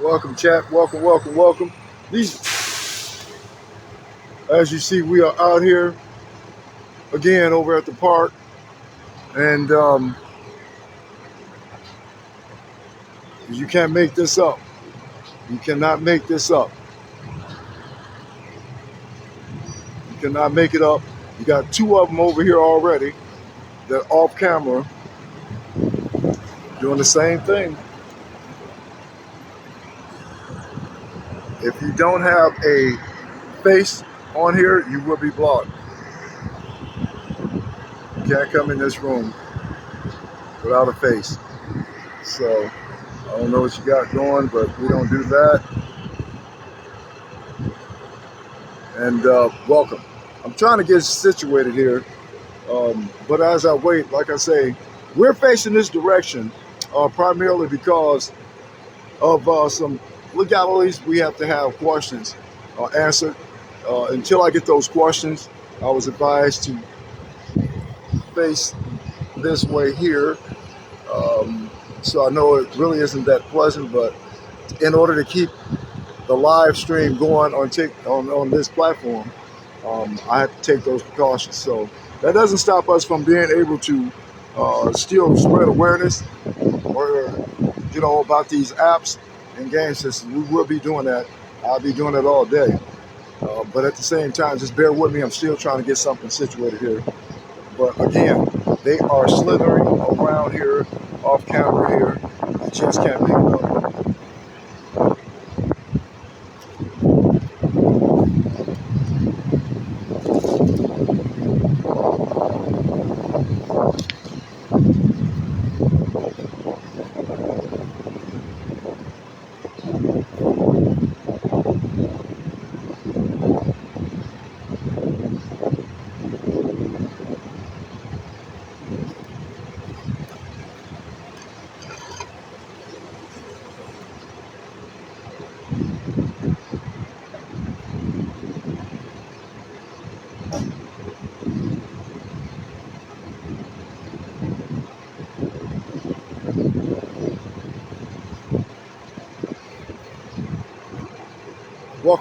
Welcome, chat. Welcome, welcome, welcome. These, as you see, we are out here again over at the park, and you can't make this up. You cannot make this up. You cannot make it up. You got two of them over here already. They're off camera, doing the same thing. If you don't have a face on here, you will be blocked. You can't come in this room without a face. So I don't know what you got going, but we don't do that. And welcome. I'm trying to get situated here, but as I wait, like I say, we're facing this direction primarily because of some legalities. We have to have questions answered. Until I get those questions, I was advised to face this way here. So I know it really isn't that pleasant, but in order to keep the live stream going on this platform, I have to take those precautions. So that doesn't stop us from being able to still spread awareness or about these apps and game systems. We will be doing that. I'll be doing it all day. But at the same time, just bear with me. I'm still trying to get something situated here. But again, they are slithering around here, off camera here. I just can't pick it up.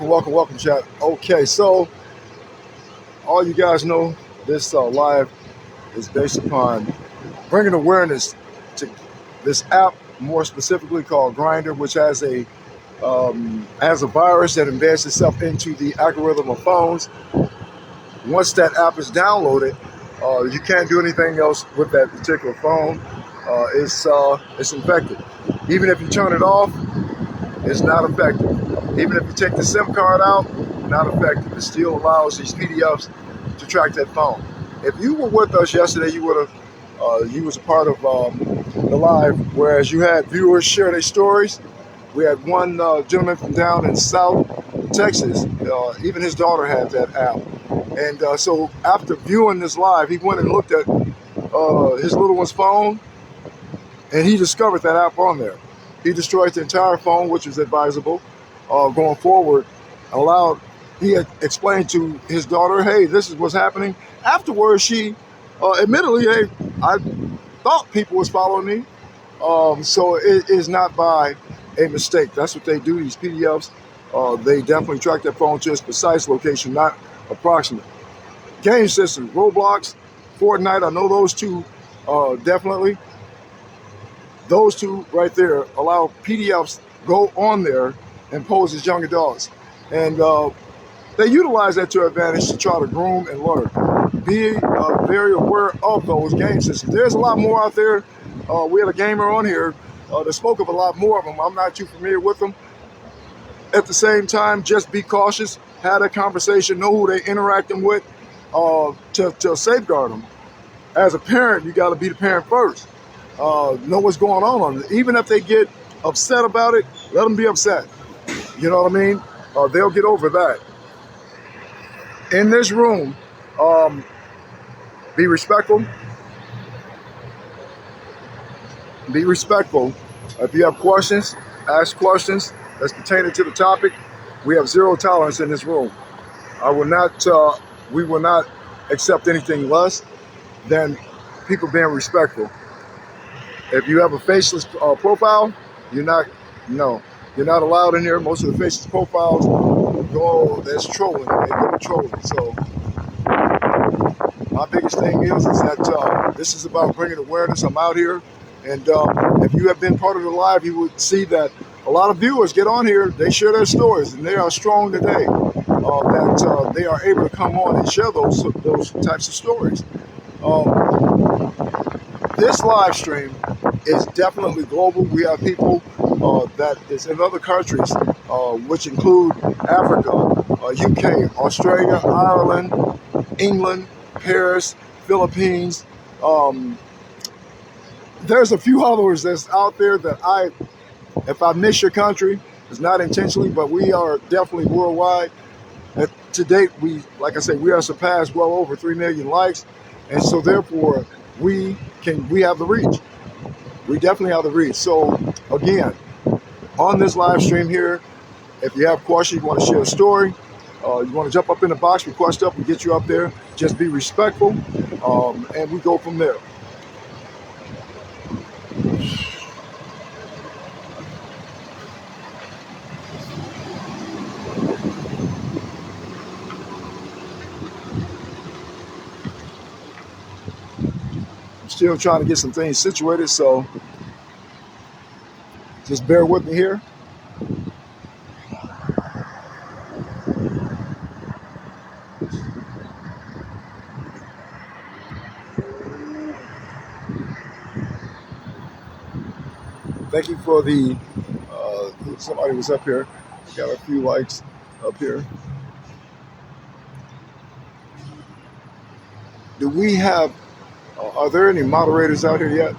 Welcome, chat. Okay, so all you guys know, this live is based upon bringing awareness to this app, more specifically called Grindr, which has a virus that embeds itself into the algorithm of phones. Once that app is downloaded, you can't do anything else with that particular phone. It's infected. Even if you turn it off, it's not effective. Even if you take the SIM card out, not effective. It still allows these PDFs to track that phone. If you were with us yesterday, you would have, you was a part of the live, whereas you had viewers share their stories. We had one gentleman from down in South Texas, even his daughter had that app. And so after viewing this live, he went and looked at his little one's phone, and he discovered that app on there. He destroyed the entire phone, which was advisable. Going forward, he had explained to his daughter, hey, this is what's happening. Afterwards, she admittedly, hey, I thought people was following me. So it is not by a mistake. That's what they do, these PDFs. They definitely track that phone to its precise location, not approximate. Game systems, Roblox, Fortnite, I know those two definitely. Those two right there allow PDFs go on there and pose as young adults. And they utilize that to advantage to try to groom and lure. Be very aware of those game systems. There's a lot more out there. We had a gamer on here that spoke of a lot more of them. I'm not too familiar with them. At the same time, just be cautious. Have a conversation. Know who they're interacting with to safeguard them. As a parent, you got to be the parent first. Know what's going on it. Even if they get upset about it, let them be upset. You know what I mean? They'll get over that. In this room, be respectful. Be respectful. If you have questions, ask questions that's pertaining to the topic. We have zero tolerance in this room. We will not accept anything less than people being respectful. If you have a faceless profile, no. You're not allowed in here. Most of the faces profiles go as trolling. They go trolling. So my biggest thing is that this is about bringing awareness. I'm out here, and if you have been part of the live, you would see that a lot of viewers get on here. They share their stories, and they are strong today. That they are able to come on and share those types of stories. This live stream is definitely global. We have people that is in other countries, which include Africa, UK, Australia, Ireland, England, Paris, Philippines. There's a few others that's out there that if I miss your country, it's not intentionally, but we are definitely worldwide. To date, like I said, we are surpassed well over 3 million likes, and so therefore we have the reach. We definitely have the reach. So again, on this live stream here, if you have questions, you want to share a story, you want to jump up in the box, request up, we get you up there. Just be respectful, and we go from there. Still trying to get some things situated, so just bear with me here. Thank you for somebody was up here. Got a few likes up here. Do we have, are there any moderators out here yet?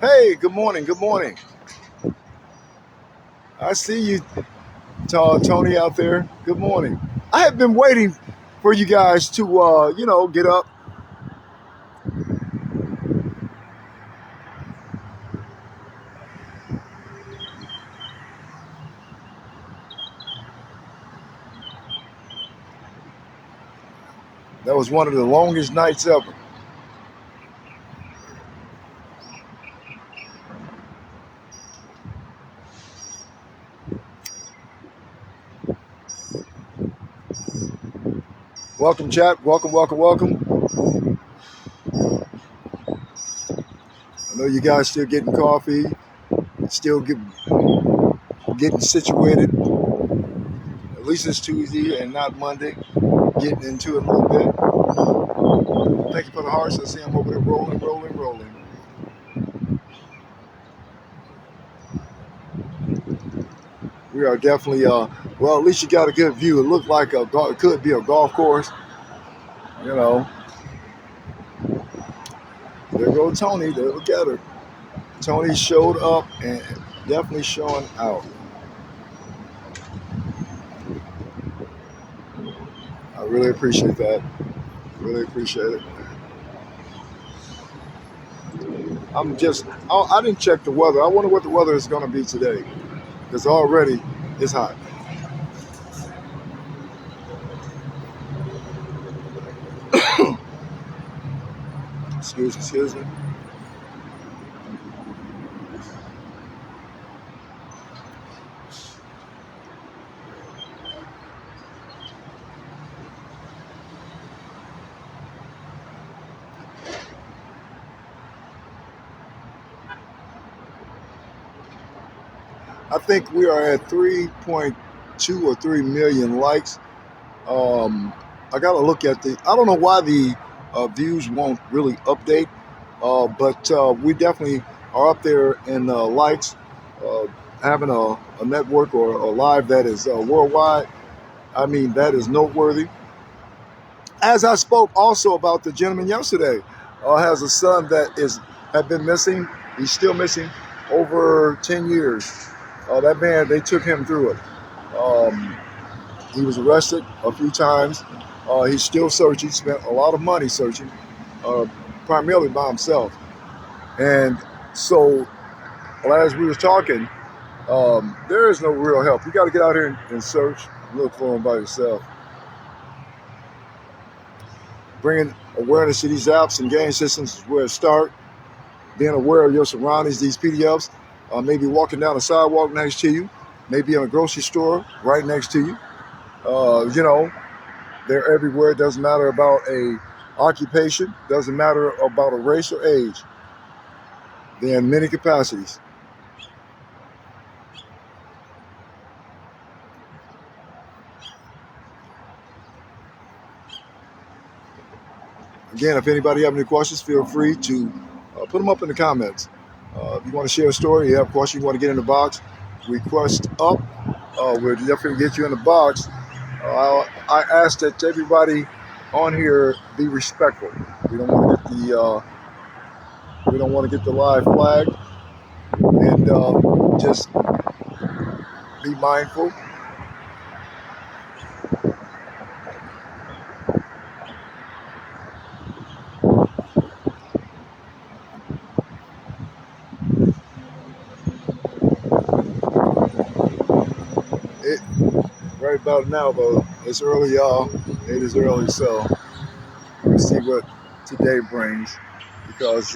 Hey, good morning. Good morning. I see you, Tony, out there. Good morning. I have been waiting for you guys to, get up. That was one of the longest nights ever. Welcome, chat. Welcome, welcome, welcome. I know you guys still getting coffee, still getting situated. At least it's Tuesday and not Monday. Getting into it a little bit. Thank you for the hearts. I see I'm over there rolling, rolling, rolling. We are definitely, well, at least you got a good view. It looked like it could be a golf course. There goes Tony. There, look at her. Tony showed up and definitely showing out. I really appreciate that. Really appreciate it. I didn't check the weather. I wonder what the weather is going to be today, because already it's hot. Excuse me. I think we are at 3.2 or 3 million likes. I got to look at I don't know why the views won't really update, but we definitely are up there in likes. Uh, Having a network or a live that is worldwide, I mean, that is noteworthy. As I spoke also about the gentleman yesterday, has a son that had been missing. He's still missing over 10 years. That man, they took him through it. Um, he was arrested a few times. He's still searching, spent a lot of money searching, uh, primarily by himself. And so, as we were talking, there is no real help. You got to get out here and search, look for him by yourself. Bringing awareness to these apps and game systems is where it starts. Being aware of your surroundings, these PDFs, maybe walking down a sidewalk next to you, maybe in a grocery store right next to you. You know, they're everywhere. It doesn't matter about a occupation, doesn't matter about a race or age. They're in many capacities. Again, if anybody have any questions, feel free to put them up in the comments. If you want to share a story, you have a question, you want to get in the box, request up. We'll definitely get you in the box. I ask that everybody on here be respectful. We don't want to get the live flag, and just be mindful. It right about now, though, it's early, y'all. It is early, so we'll see what today brings. Because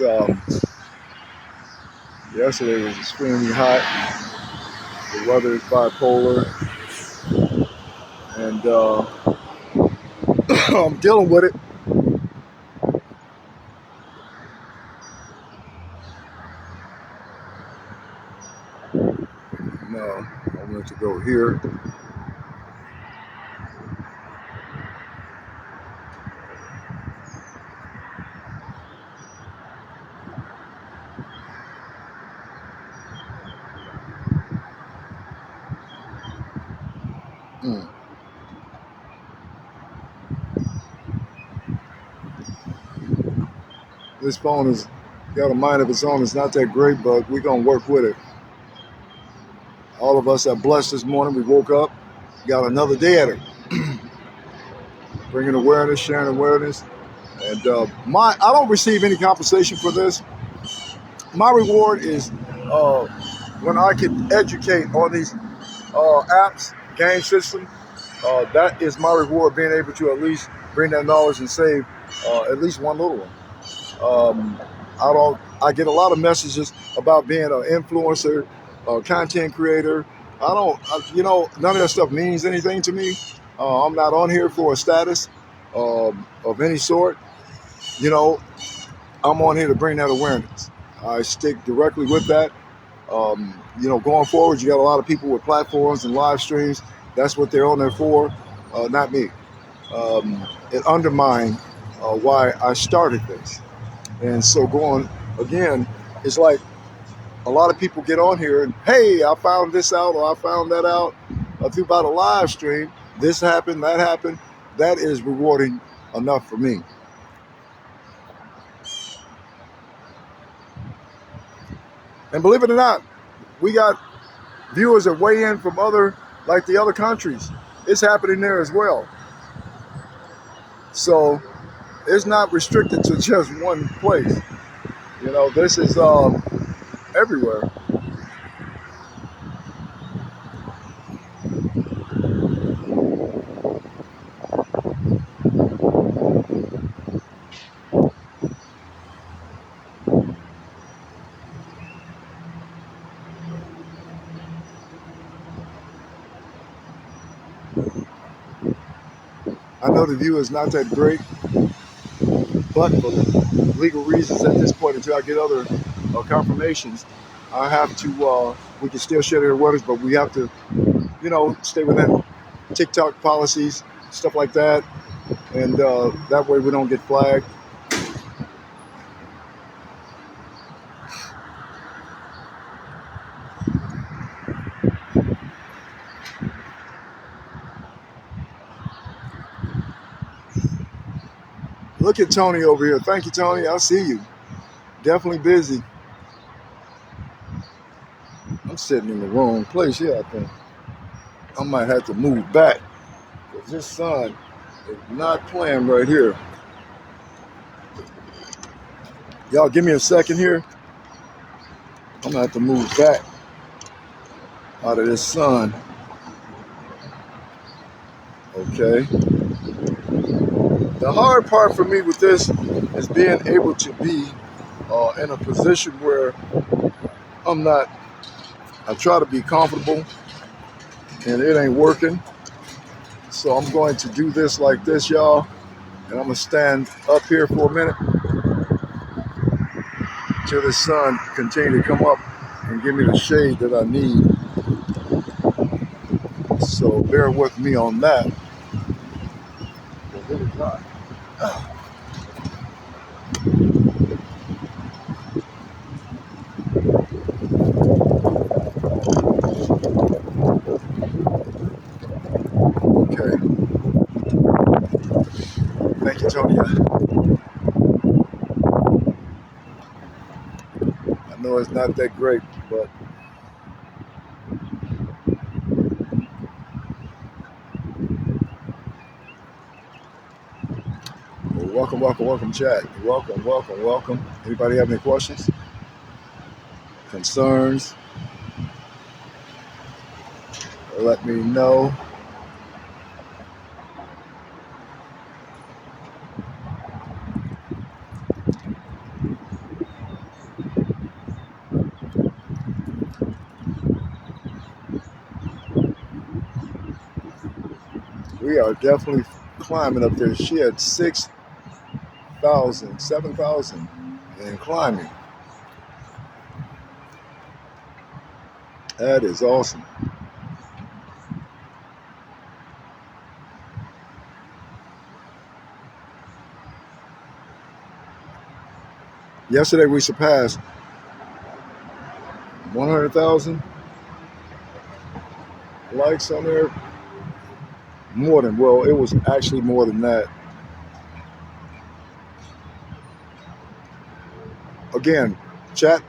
yesterday was extremely hot. The weather is bipolar, and I'm dealing with it. No, I wanted to go here. Mm. This phone has got a mind of its own. It's not that great, but we're going to work with it. All of us are blessed this morning. We woke up, got another day at it. Bringing awareness, sharing awareness. And I don't receive any compensation for this. My reward is when I can educate on these apps, game system. That is my reward, being able to at least bring that knowledge and save at least one little one. I get a lot of messages about being an influencer, content creator. None of that stuff means anything to me. I'm not on here for a status of any sort. You know, I'm on here to bring that awareness. I stick directly with that. Going forward, you got a lot of people with platforms and live streams. That's what they're on there for, not me. It undermined why I started this. And so going again, it's like a lot of people get on here and, hey, I found this out or I found that out through about a live stream. This happened, that happened. That is rewarding enough for me. And believe it or not, we got viewers that weigh in from the other countries. It's happening there as well. So it's not restricted to just one place. This is everywhere. I know the view is not that great, but for legal reasons at this point, until I get other confirmations, I have to. We can still share their waters, but we have to, stay within TikTok policies, stuff like that, and that way we don't get flagged. Look at Tony over here. Thank you, Tony. I see you. Definitely busy. I'm sitting in the wrong place here, I think. I might have to move back because this sun is not playing right here. Y'all give me a second here. I'm gonna have to move back out of this sun. Okay. The hard part for me with this is being able to be in a position where I'm not, I try to be comfortable and it ain't working. So I'm going to do this like this, y'all. And I'm gonna stand up here for a minute till the sun continue to come up and give me the shade that I need. So bear with me on that. It's really hot. Okay. Thank you, Tony. I know it's not that great, but welcome, welcome, welcome, chat. Welcome, welcome, welcome. Anybody have any questions, concerns? Let me know. We are definitely climbing up there. She had 6,000, 7,000 and climbing. That is awesome. Yesterday we surpassed 100,000 likes on there. More than, well, it was actually more than that. Again, chat,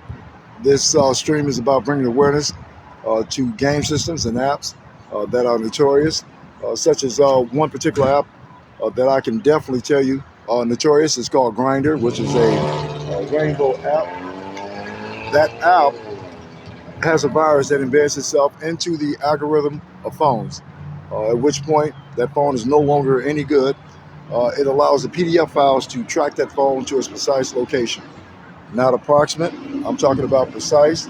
this stream is about bringing awareness to game systems and apps that are notorious, such as one particular app that I can definitely tell you notorious. It's called Grindr, which is a rainbow app. That app has a virus that embeds itself into the algorithm of phones, at which point that phone is no longer any good. It allows the PDF files to track that phone to its precise location. Not approximate, I'm talking about precise.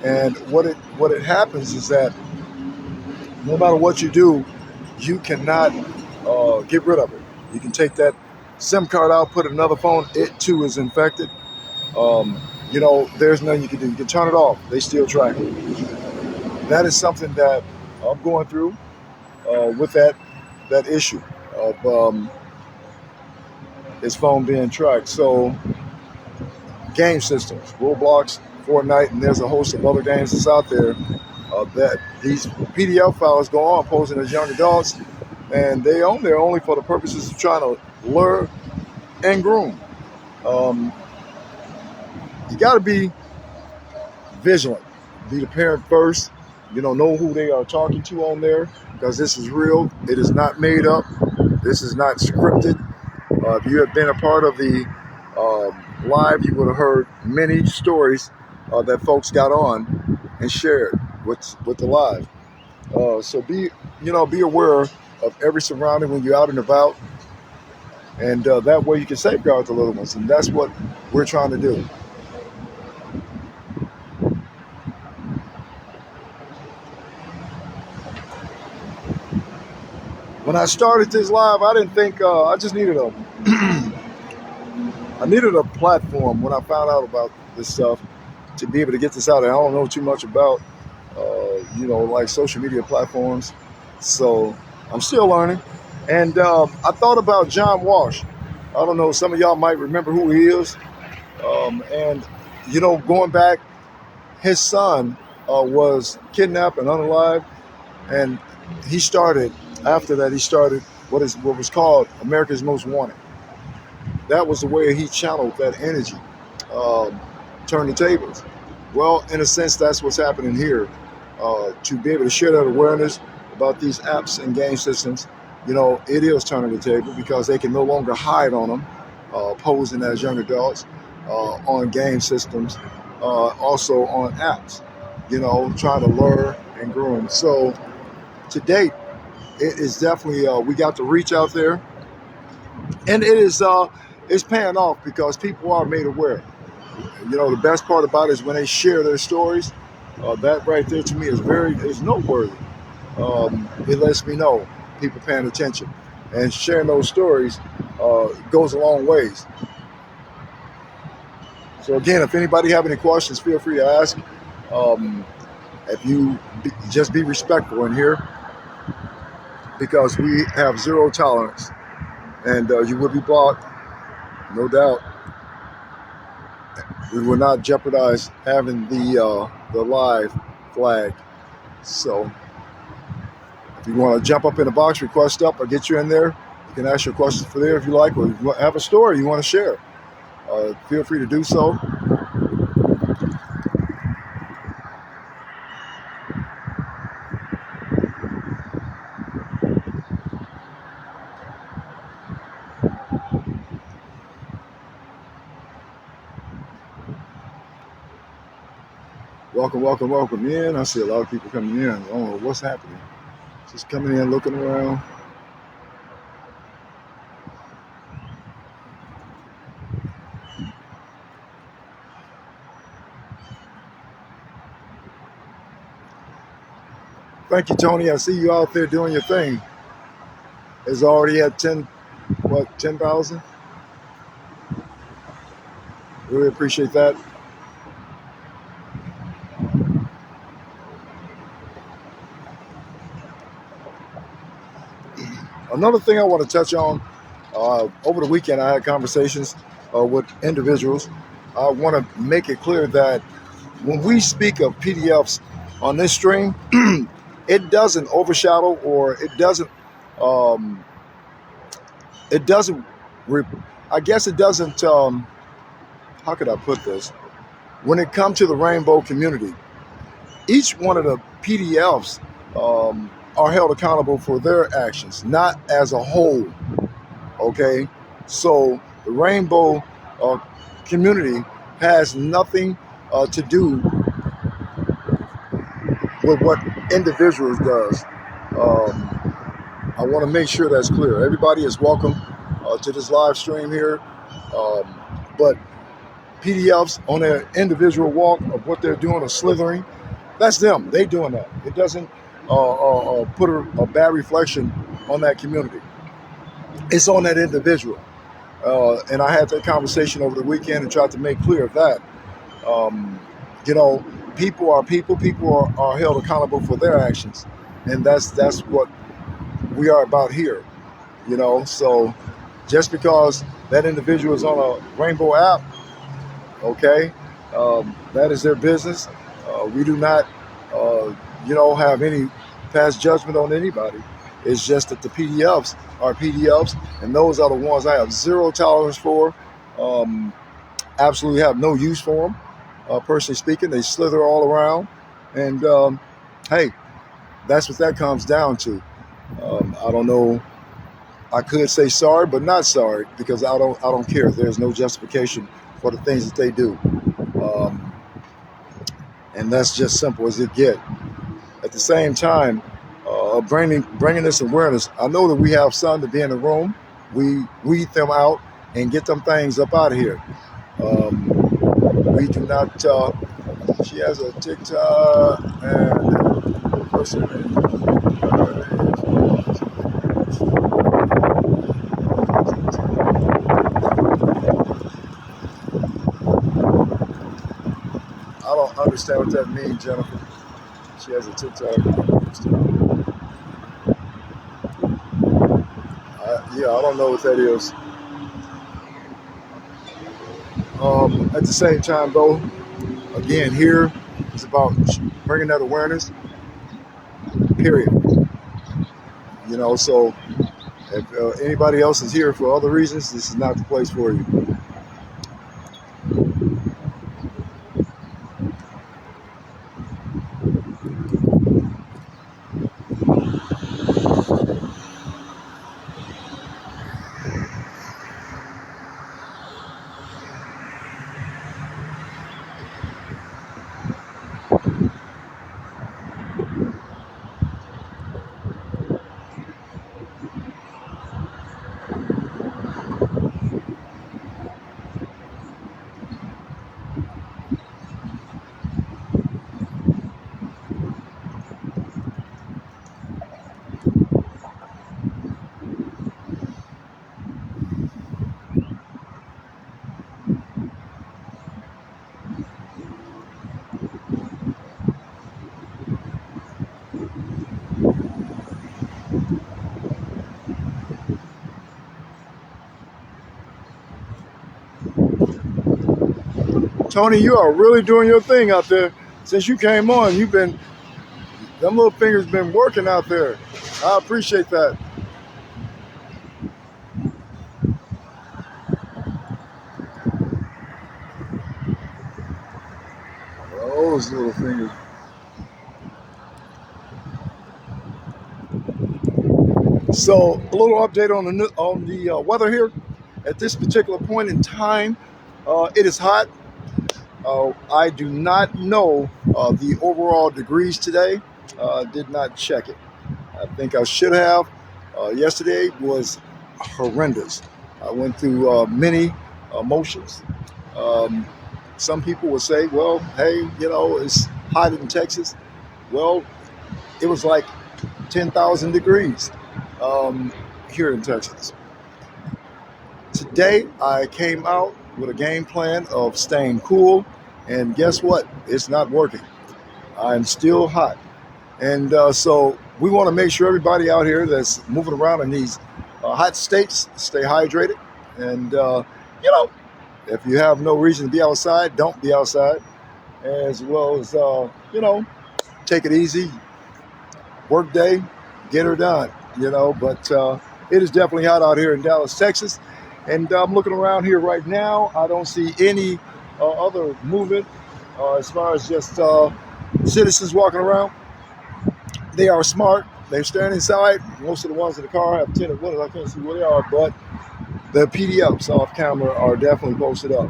And what it happens is that no matter what you do, you cannot get rid of it. You can take that SIM card out, put another phone, it too is infected. There's nothing you can do. You can turn it off. They still track it. That is something that I'm going through with that issue of his phone being tracked. So game systems, Roblox, Fortnite, and there's a host of other games that's out there that these PDF files go on posing as young adults, and they're only for the purposes of trying to lure and groom. You got to be vigilant. Be the parent first. Know who they are talking to on there, because this is real. It is not made up. This is not scripted. If you have been a part of the live, you would have heard many stories that folks got on and shared with the live. So be aware of every surrounding when you're out and about, and that way you can safeguard the little ones, and that's what we're trying to do. when I started this live, I didn't think I just needed a I needed a platform when I found out about this stuff to be able to get this out there. I don't know too much about like social media platforms, so I'm still learning. And I thought about John Walsh. I don't know, some of y'all might remember who he is. And going back, his son was kidnapped and unalived, and he started. After that, he started what was called America's Most Wanted. That was the way he channeled that energy, um, turned the tables. Well, in a sense, that's what's happening here. To be able to share that awareness about these apps and game systems, it is turning the table because they can no longer hide on them, posing as young adults on game systems, also on apps, trying to lure and groom. So to date, it is definitely we got the reach out there, and it's paying off because people are made aware. The best part about it is when they share their stories. That right there to me is noteworthy. It lets me know people paying attention, and sharing those stories goes a long ways. So again, if anybody have any questions, feel free to ask. Um, if you just be respectful in here because we have zero tolerance, and you will be blocked, no doubt. We will not jeopardize having the live flag. So if you want to jump up in the box, request up, or get you in there, you can ask your questions for there if you like, or if you have a story you want to share, feel free to do so. Welcome, welcome, welcome in. I see a lot of people coming in. I don't know what's happening. Just coming in, looking around. Thank you, Tony. I see you out there doing your thing. It's already at 10,000? Really appreciate that. Another thing I want to touch on, over the weekend I had conversations with individuals. I want to make it clear that when we speak of PDFs on this stream, it doesn't overshadow, or um, it doesn't, I guess it doesn't, how could I put this? When it comes to the rainbow community, each one of the PDFs are held accountable for their actions, not as a whole. Okay, so the rainbow uh, community has nothing to do with what individuals does. I want to make sure that's clear. Everybody is welcome to this live stream here, but PDFs on their individual walk of what they're doing or slithering, that's them. They doing that. It doesn't put a bad reflection on that community. It's on that individual. And I had that conversation over the weekend and tried to make clear that, um, you know, people are people. People are held accountable for their actions, and that's what we are about here. So just because that individual is on a rainbow app, okay, that is their business. We do not, have any past judgment on anybody. It's just that the PDFs are PDFs, and those are the ones I have zero tolerance for. Um, Absolutely have no use for them. Personally speaking, they slither all around, and hey, that's what that comes down to. I don't know. I could say sorry, but not sorry because I don't care. There's no justification for the things that they do, um, and that's just simple as it get. At the same time, bringing this awareness, I know that we have some to be in the room. We weed them out and get them things up out of here. Um, we do not. She has a TikTok and person. understand what that means, Jennifer. She has a TikTok. Yeah, I don't know what that is. At the same time, though, again, here it's about bringing that awareness. Period. So if anybody else is here for other reasons, this is not the place for you. Tony, you are really doing your thing out there. Since you came on, them little fingers been working out there. I appreciate that. Those little fingers. So a little update on the weather here. At this particular point in time, it is hot. I do not know the overall degrees today. Did not check it. I think I should have. Yesterday was horrendous. I went through many emotions. Um, some people would say, well, hey, it's hot in Texas. Well, it was like 10,000 degrees here in Texas. Today, I came out with a game plan of staying cool, and guess what? It's not working. I'm still hot. And so we want to make sure everybody out here that's moving around in these hot states stay hydrated. And, if you have no reason to be outside, don't be outside. As well as, take it easy. Work day, get her done, But it is definitely hot out here in Dallas, Texas. And I'm looking around here right now. I don't see any other movement as far as just citizens walking around. They are smart. They're staying inside. Most of the ones in the car have tinted windows. I can't see where they are, but the PDFs off camera are definitely posted up.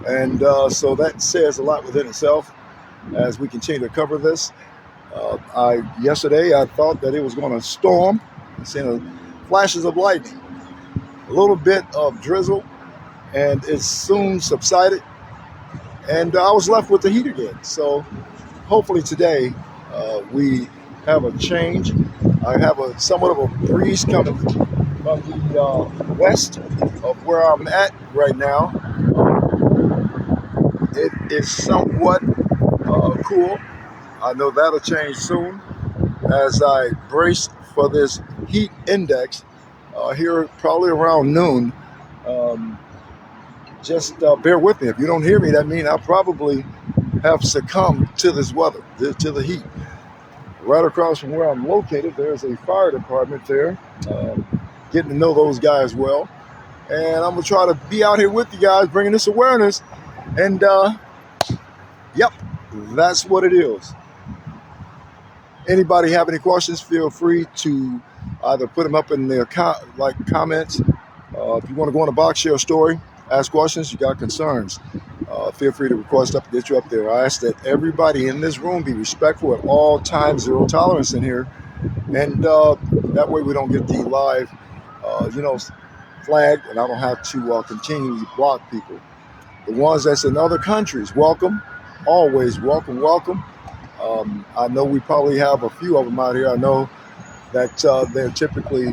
And so that says a lot within itself as we continue to cover this. Yesterday, I thought that it was going to storm. I seen flashes of lightning, a little bit of drizzle, and it soon subsided. And I was left with the heat again. So hopefully today we have a change. I have somewhat of a breeze coming from the west of where I'm at right now. It is somewhat cool. I know that'll change soon as I brace for this heat index here probably around noon. Just bear with me. If you don't hear me, that means I probably have succumbed to this weather, to the heat. Right across from where I'm located, there's a fire department there. Getting to know those guys well. And I'm going to try to be out here with you guys, bringing this awareness. And, yep, that's what it is. Anybody have any questions, feel free to either put them up in the comments. If you want to go on the box, share a story, ask questions, you got concerns, feel free to request up to get you up there. I ask that everybody in this room be respectful at all times, zero tolerance in here. And that way we don't get the live, flag, and I don't have to continually block people. The ones that's in other countries, welcome, always welcome. I know we probably have a few of them out here. I know that they're typically,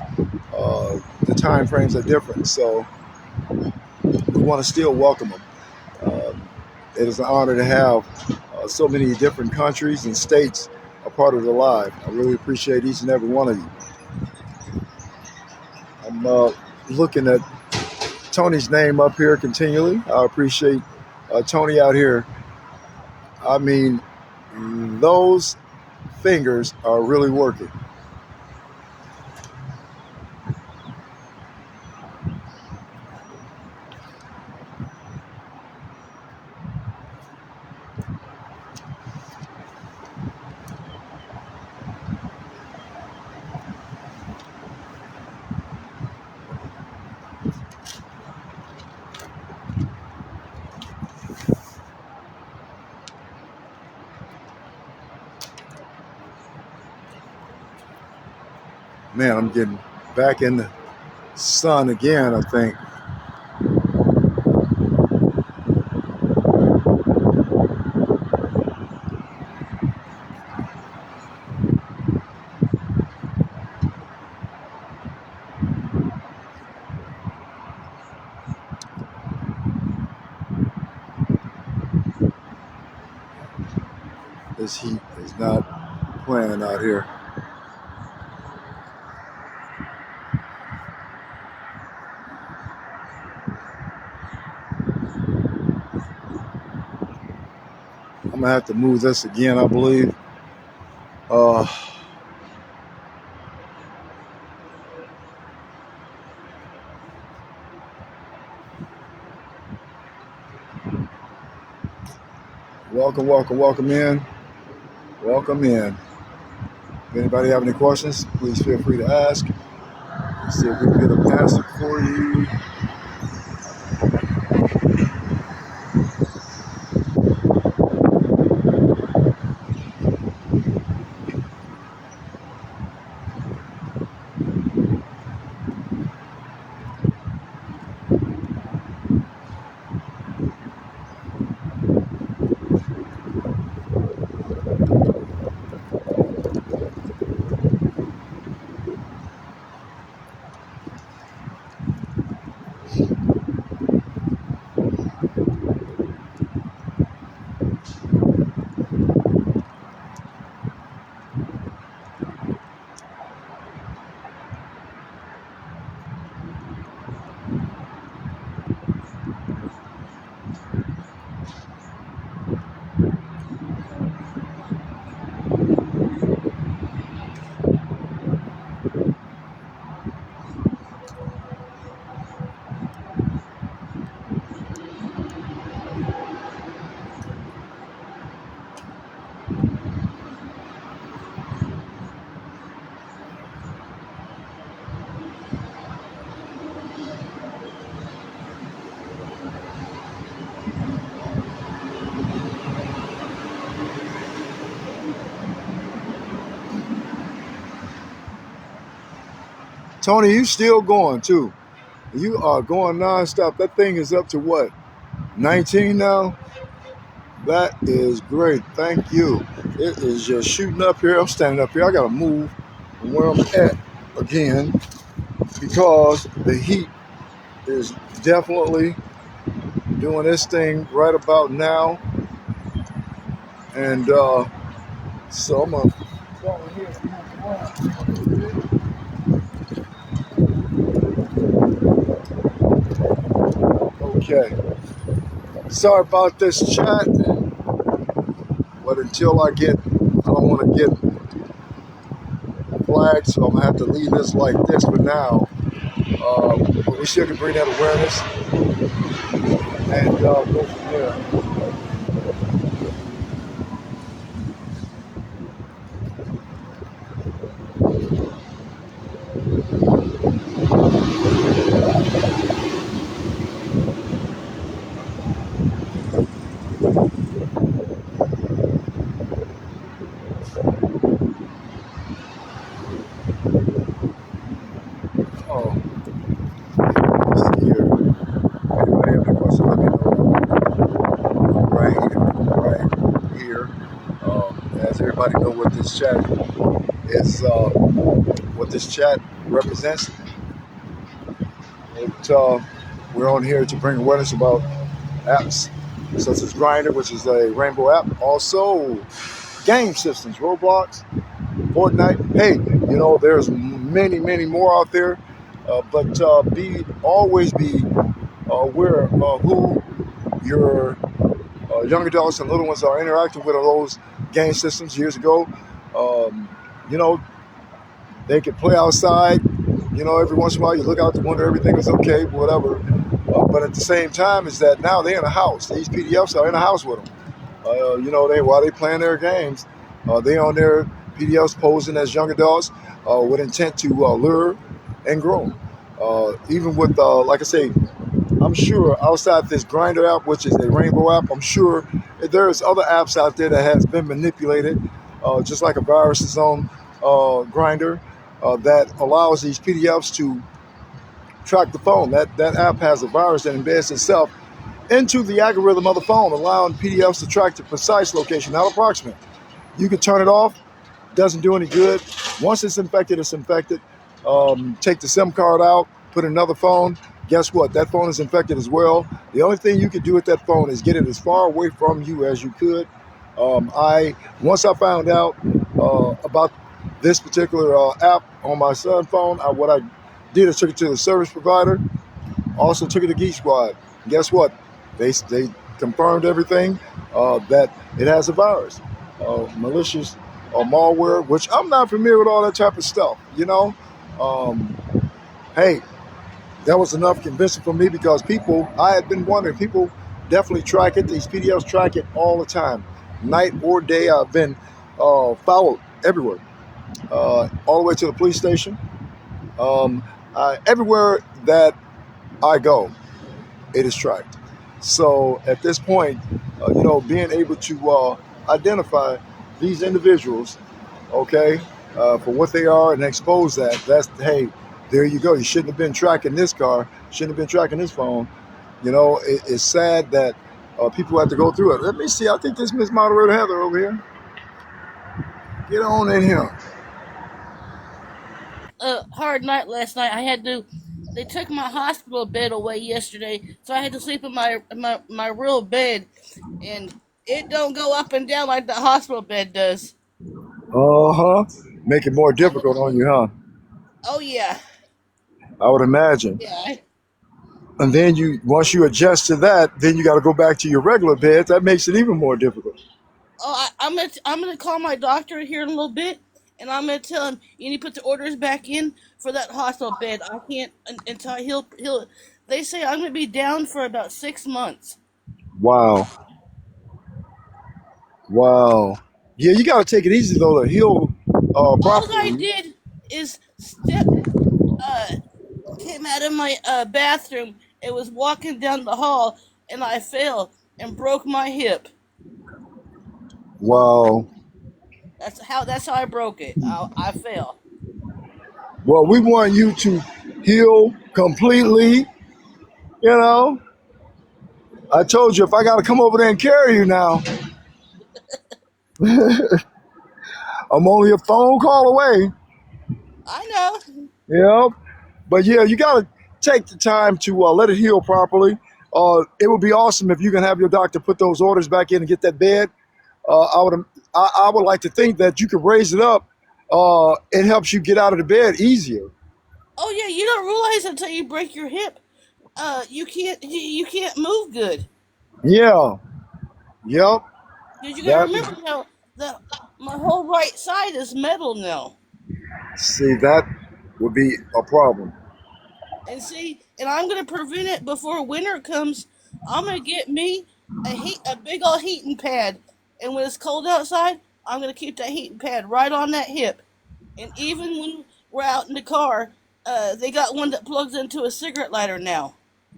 the time frames are different, so we want to still welcome them. It is an honor to have so many different countries and states are part of the live. I really appreciate each and every one of you. I'm looking at Tony's name up here continually. I appreciate Tony out here. I mean, those fingers are really working. Man, I'm getting back in the sun again, I think. This heat is not playing out here. I'm gonna have to move this again, I believe. Welcome, welcome, welcome in. Welcome in. If anybody have any questions, please feel free to ask. Let's see if we can get an answer for you. Tony, you still going too. You are going nonstop. That thing is up to what? 19 now? That is great. Thank you. It is just shooting up here. I'm standing up here. I got to move from where I'm at again because the heat is definitely doing this thing right about now. And so I'm going to go in here and move around. Okay. Sorry about this chat, but until I don't want to get flagged, so I'm going to have to leave this like this for now. But we still can bring that awareness and go from there. Everybody know what this chat is, what this chat represents. We're on here to bring awareness about apps such as Grindr, which is a Rainbow app. Also, game systems, Roblox, Fortnite. Hey, there's many, many more out there. But be always be aware who your young adults and little ones are interacting with on those game systems. Years ago, um, you know, they could play outside. Every once in a while you look out the window, everything is okay, whatever. But at the same time, is that now they're in a house. These PDFs are in a house with them. They while they playing their games, they on their PDFs posing as young adults with intent to lure and groom. Even with, like I say, I'm sure outside this Grinder app, which is a Rainbow app, I'm sure there's other apps out there that has been manipulated, just like a virus is on Grinder, that allows these PDFs to track the phone. That app has a virus that embeds itself into the algorithm of the phone, allowing PDFs to track the precise location, not approximate. You can turn it off, doesn't do any good. Once it's infected, it's infected. Take the SIM card out, put in another phone. Guess what? That phone is infected as well. The only thing you can do with that phone is get it as far away from you as you could. I Once I found out about this particular app on my son's phone, what I did is took it to the service provider. Also took it to Geek Squad. Guess what? They confirmed everything that it has a virus, malicious malware, which I'm not familiar with all that type of stuff. Um, hey, that was enough convincing for me because I had been wondering, people definitely track it. These PDFs track it all the time, night or day. I've been followed everywhere, all the way to the police station. Um, Everywhere that I go, it is tracked. So at this point, being able to identify these individuals, okay, for what they are and expose that's, hey, there you go. You shouldn't have been tracking this car, shouldn't have been tracking this phone. It's sad that people have to go through it. Let me see. I think this Miss Moderator Heather over here. Get on in here. A hard night last night. I had to. They took my hospital bed away yesterday, so I had to sleep in my real bed, and it don't go up and down like the hospital bed does. Uh-huh. Make it more I, difficult on you, huh? oh yeah, I would imagine. yeah. And then once you adjust to that, then you got to go back to your regular bed. That makes it even more difficult. I'm gonna call my doctor here in a little bit, and I'm gonna tell him you need to put the orders back in for that hospital bed. I can't until he'll. They say I'm gonna be down for about 6 months. Wow. Wow. Yeah, you got to take it easy though to heal All I properly. did is uh came out of my bathroom and was walking down the hall, and I fell and broke my hip. Wow. That's how I broke it. I fell. Well, we want you to heal completely. You know, I told you if I got to come over there and carry you now, I'm only a phone call away. I know. Yeah. But yeah, you got to take the time to let it heal properly. It would be awesome if you can have your doctor put those orders back in and get that bed. I would like to think that you could raise it up. It helps you get out of the bed easier. Oh yeah, you don't realize until you break your hip. You can't move good. Yeah. Yep. Because you got to That remember now that my whole right side is metal now. See, that would be a problem. And see, and I'm gonna prevent it before winter comes. I'm gonna get me a big old heating pad, and when it's cold outside, I'm gonna keep that heating pad right on that hip. And even when we're out in the car, they got one that plugs into a cigarette lighter now.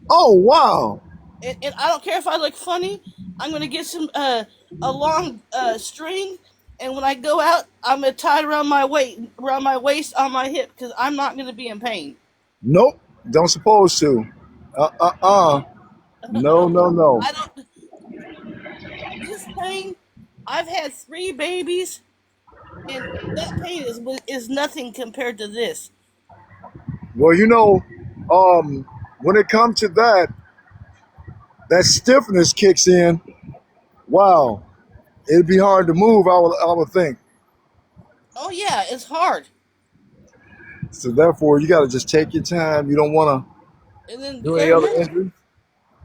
Oh wow. And I don't care if I look funny. I'm gonna get some a long string, and when I go out, I'm gonna tie it around my waist on my hip because I'm not gonna be in pain. Nope. Don't suppose to. Uh. No, no, no. I don't. This pain, I've had 3 babies, and that pain is nothing compared to this. Well, when it comes to that, that stiffness kicks in. Wow, it'd be hard to move. I would think. Oh yeah, it's hard. So therefore, you got to just take your time. You don't want to And then you do got any to other remember, injury.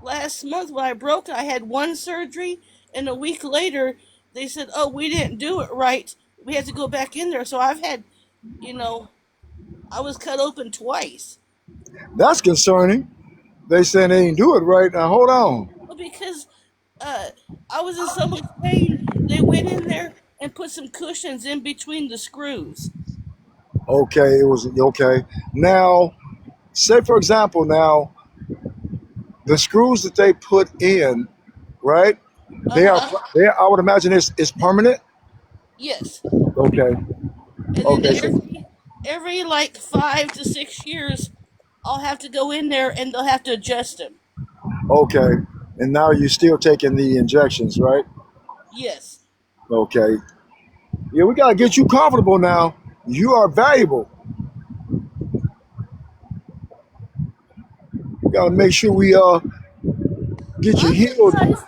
last month when I broke, I had one surgery, and a week later they said, "Oh, we didn't do it right. We had to go back in there." So I've had, you know, I was cut open twice. That's concerning. They saying they ain't do it right. Now hold on. Well, because uh, I was in so much pain, they went in there and put some cushions in between the screws. Okay, it was okay. Now, say for example, now the screws that they put in, right? Uh They are. huh. I would imagine it's permanent. Yes. Okay. And then Okay. So every like 5 to 6 years, I'll have to go in there and they'll have to adjust them. okay. And now you're still taking the injections, right? Yes. Okay. Yeah, we gotta get you comfortable now. You are valuable. We gotta make sure we get you I'm healed. surprised.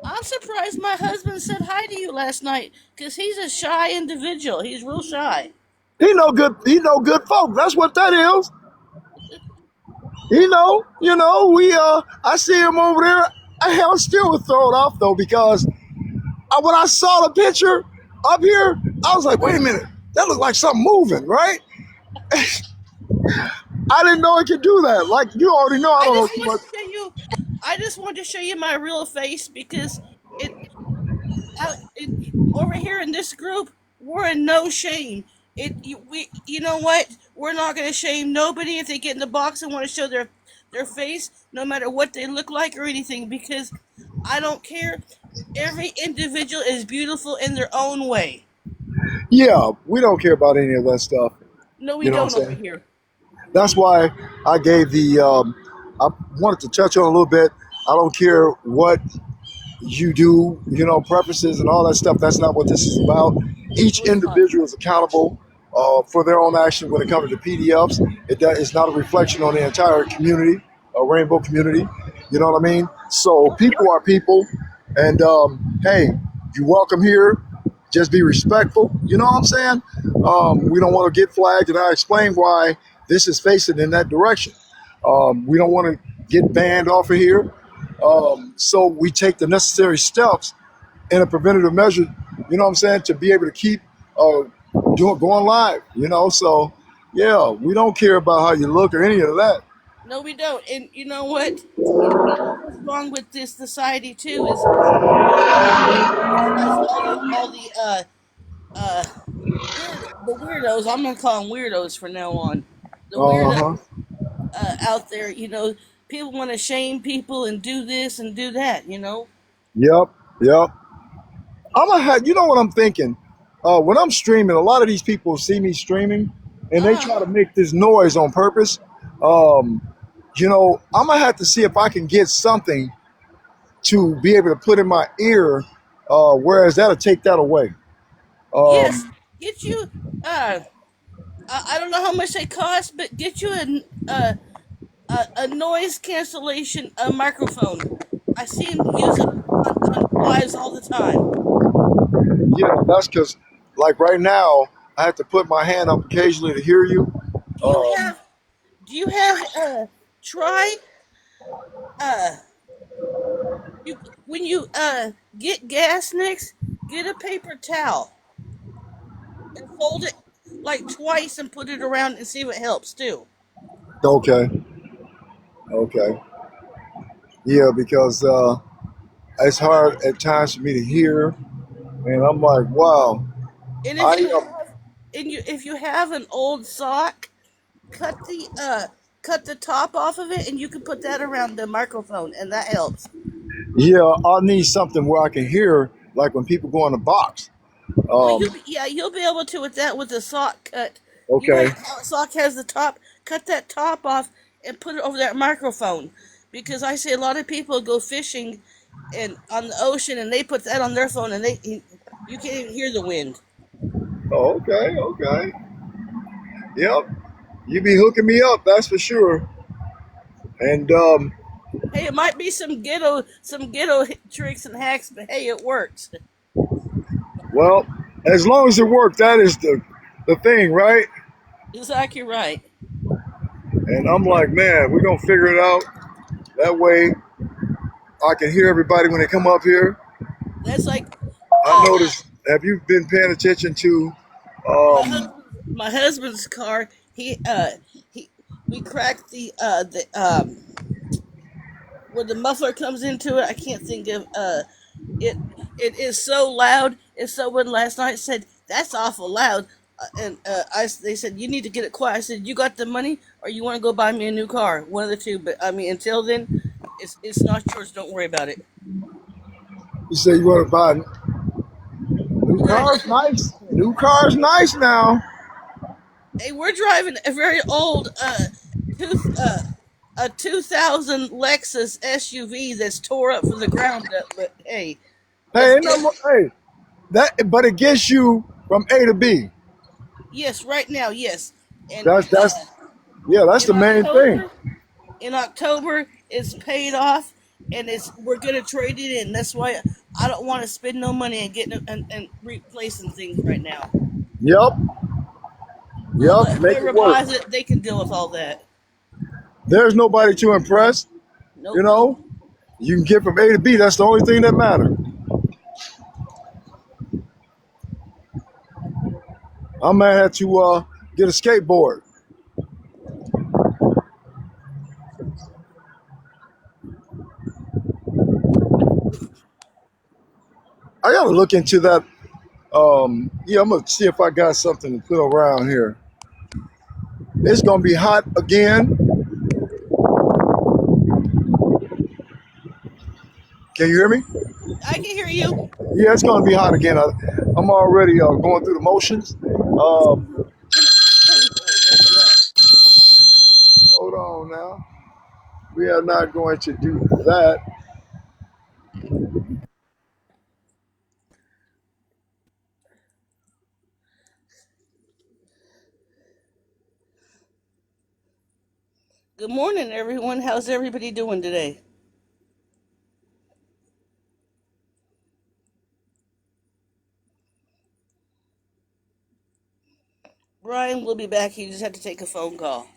I'm surprised my husband said hi to you last night because he's a shy individual. He's real shy. He know good. He know good folk. That's what that is. He know. You know. We I see him over there. I was still thrown off though because when I saw the picture up here, I was like, wait a minute. That looked like something moving, right? I didn't know it could do that. Like you already know, I I don't know just too wanted much. to show you. I just wanted to show you my real face because it over here in this group, we're in no shame. You know what? We're not going to shame nobody if they get in the box and want to show their face, no matter what they look like or anything, because I don't care. Every individual is beautiful in their own way. Yeah, we don't care about any of that stuff. No, we You know what don't I'm over saying? here. That's why I gave the. I wanted to touch on a little bit. I don't care what you do, preferences and all that stuff. That's not what this is about. Each No, it's not. individual is accountable for their own action when it comes to PDFs. It's not a reflection on the entire community, rainbow community. You know what I mean? So people are people, and hey, you're welcome here. Just be respectful. You know what I'm saying? We don't want to get flagged, and I explain why this is facing in that direction. We don't want to get banned off of here. So we take the necessary steps in a preventative measure, you know what I'm saying, to be able to keep uh, going live, So, yeah, we don't care about how you look or any of that. No, we don't. And you know what? What's wrong with this society too is us, all the uh the weirdos. I'm gonna call them weirdos from now on. The Uh weirdos huh. out there, people want to shame people and do this and do that. Yep. Yep. I'm gonna have, you know what I'm thinking? When I'm streaming, a lot of these people see me streaming and they Uh try huh. to make this noise on purpose. Um, I'm gonna have to see if I can get something to be able to put in my ear, whereas that'll take that away. Yes. Um, Get you. Uh, I don't know how much they cost, but get you a noise cancellation microphone. I see them use it on lives all the time. yeah, that's because, like right now, I have to put my hand up occasionally to hear you. Do you Um, have? Do you have? Try. Uh, you when you get gas next, get a paper towel and fold it like twice and put it around and see if it helps too. okay, okay, yeah, because it's hard at times for me to hear, and I'm like, wow, And I if you have an old sock, cut the top off of it, and you can put that around the microphone, and that helps. yeah, I need something where I can hear, like when people go in the box. Oh, Um, you'll be able to with that with the sock cut. okay, How a sock has the top. Cut that top off and put it over that microphone, because I see a lot of people go fishing, and on the ocean, and they put that on their phone, and you can't even hear the wind. okay, okay, yep, you be hooking me up, that's for sure. And Hey, it might be some ghetto tricks and hacks, but hey, it works. Well, as long as it worked, that is the thing, right? Exactly right. And I'm like, man, we're gonna figure it out. That way I can hear everybody when they come up here. That's like I uh, noticed, have you been paying attention to my um husband's car. He we cracked the when the muffler comes into it. I can't think of it. It is so loud. If someone last night said that's awful loud, they said you need to get it quiet. I said you got the money, or you want to go buy me a new car, one of the two. But I mean, until then, it's not yours. Don't worry about it. you say you want to buy new We're cars, nice. New cars nice now. hey, we're driving a very old two a 2000 Lexus SUV that's tore up from the ground up. But hey, Hey, it hey, that but it gets you from A to B. yes, right now yes, and That's yeah, that's in the main thing. October it's paid off, and it's we're gonna trade it in. That's why I don't want to spend no money and getting and replacing things right now. Yep, I'll yep, let make whoever it work. buys it, they can deal with all that. There's nobody to impress, you Nope. know. You can get from A to B. That's the only thing that matters. I might have to get a skateboard. I gotta look into that. Yeah, I'm gonna see if I got something to put around here. It's gonna be hot again. Can you hear me? I can hear you. Yeah, it's gonna be hot again. I'm already going through the motions. Can oh, what's that? Hold on now. We are not going to do that. Good morning, everyone. How's everybody doing today? Brian will be back. He just had to take a phone call.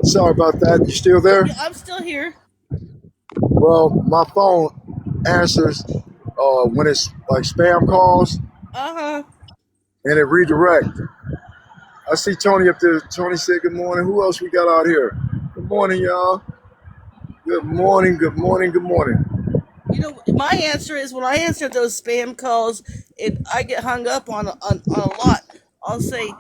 Sorry about that. You still there? Yeah, I'm still here. Well, my phone answers when it's like spam calls Uh huh. and it redirects. I see Tony up there. Tony said good morning. Who else we got out here? Good morning, y'all. Good morning, good morning, good morning. You know, my answer is when I answer those spam calls, I get hung up on a lot. I'll say,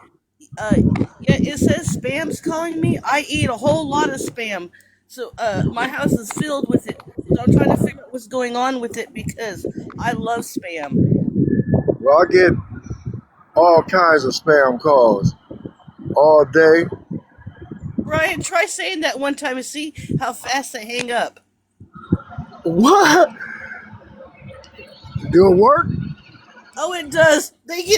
uh, yeah, it says spam's calling me. I eat a whole lot of spam, so my house is filled with it. So I'm trying to figure out what's going on with it because I love spam. Well, I get all kinds of spam calls all day. Brian, try saying that one time and see how fast they hang up. What? Doing work? Oh, it does.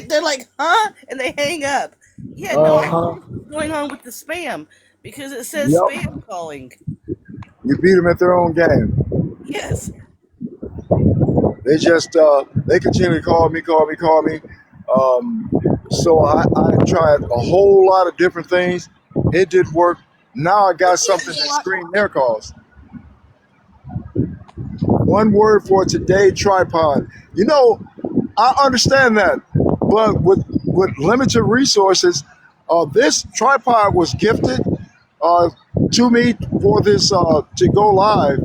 They're like, huh? And they hang up. Yeah, no, Uh I'm huh. curious what's going on with the spam because it says Yep. spam calling. You beat them at their own game. Yes. They just they continue to call me. Um, so I tried a whole lot of different things. It did work. Now I got Yeah, something there's a that lot. screened their calls. One word for today: tripod. You know, I understand that, but with limited resources, this tripod was gifted uh, to me for this to go live,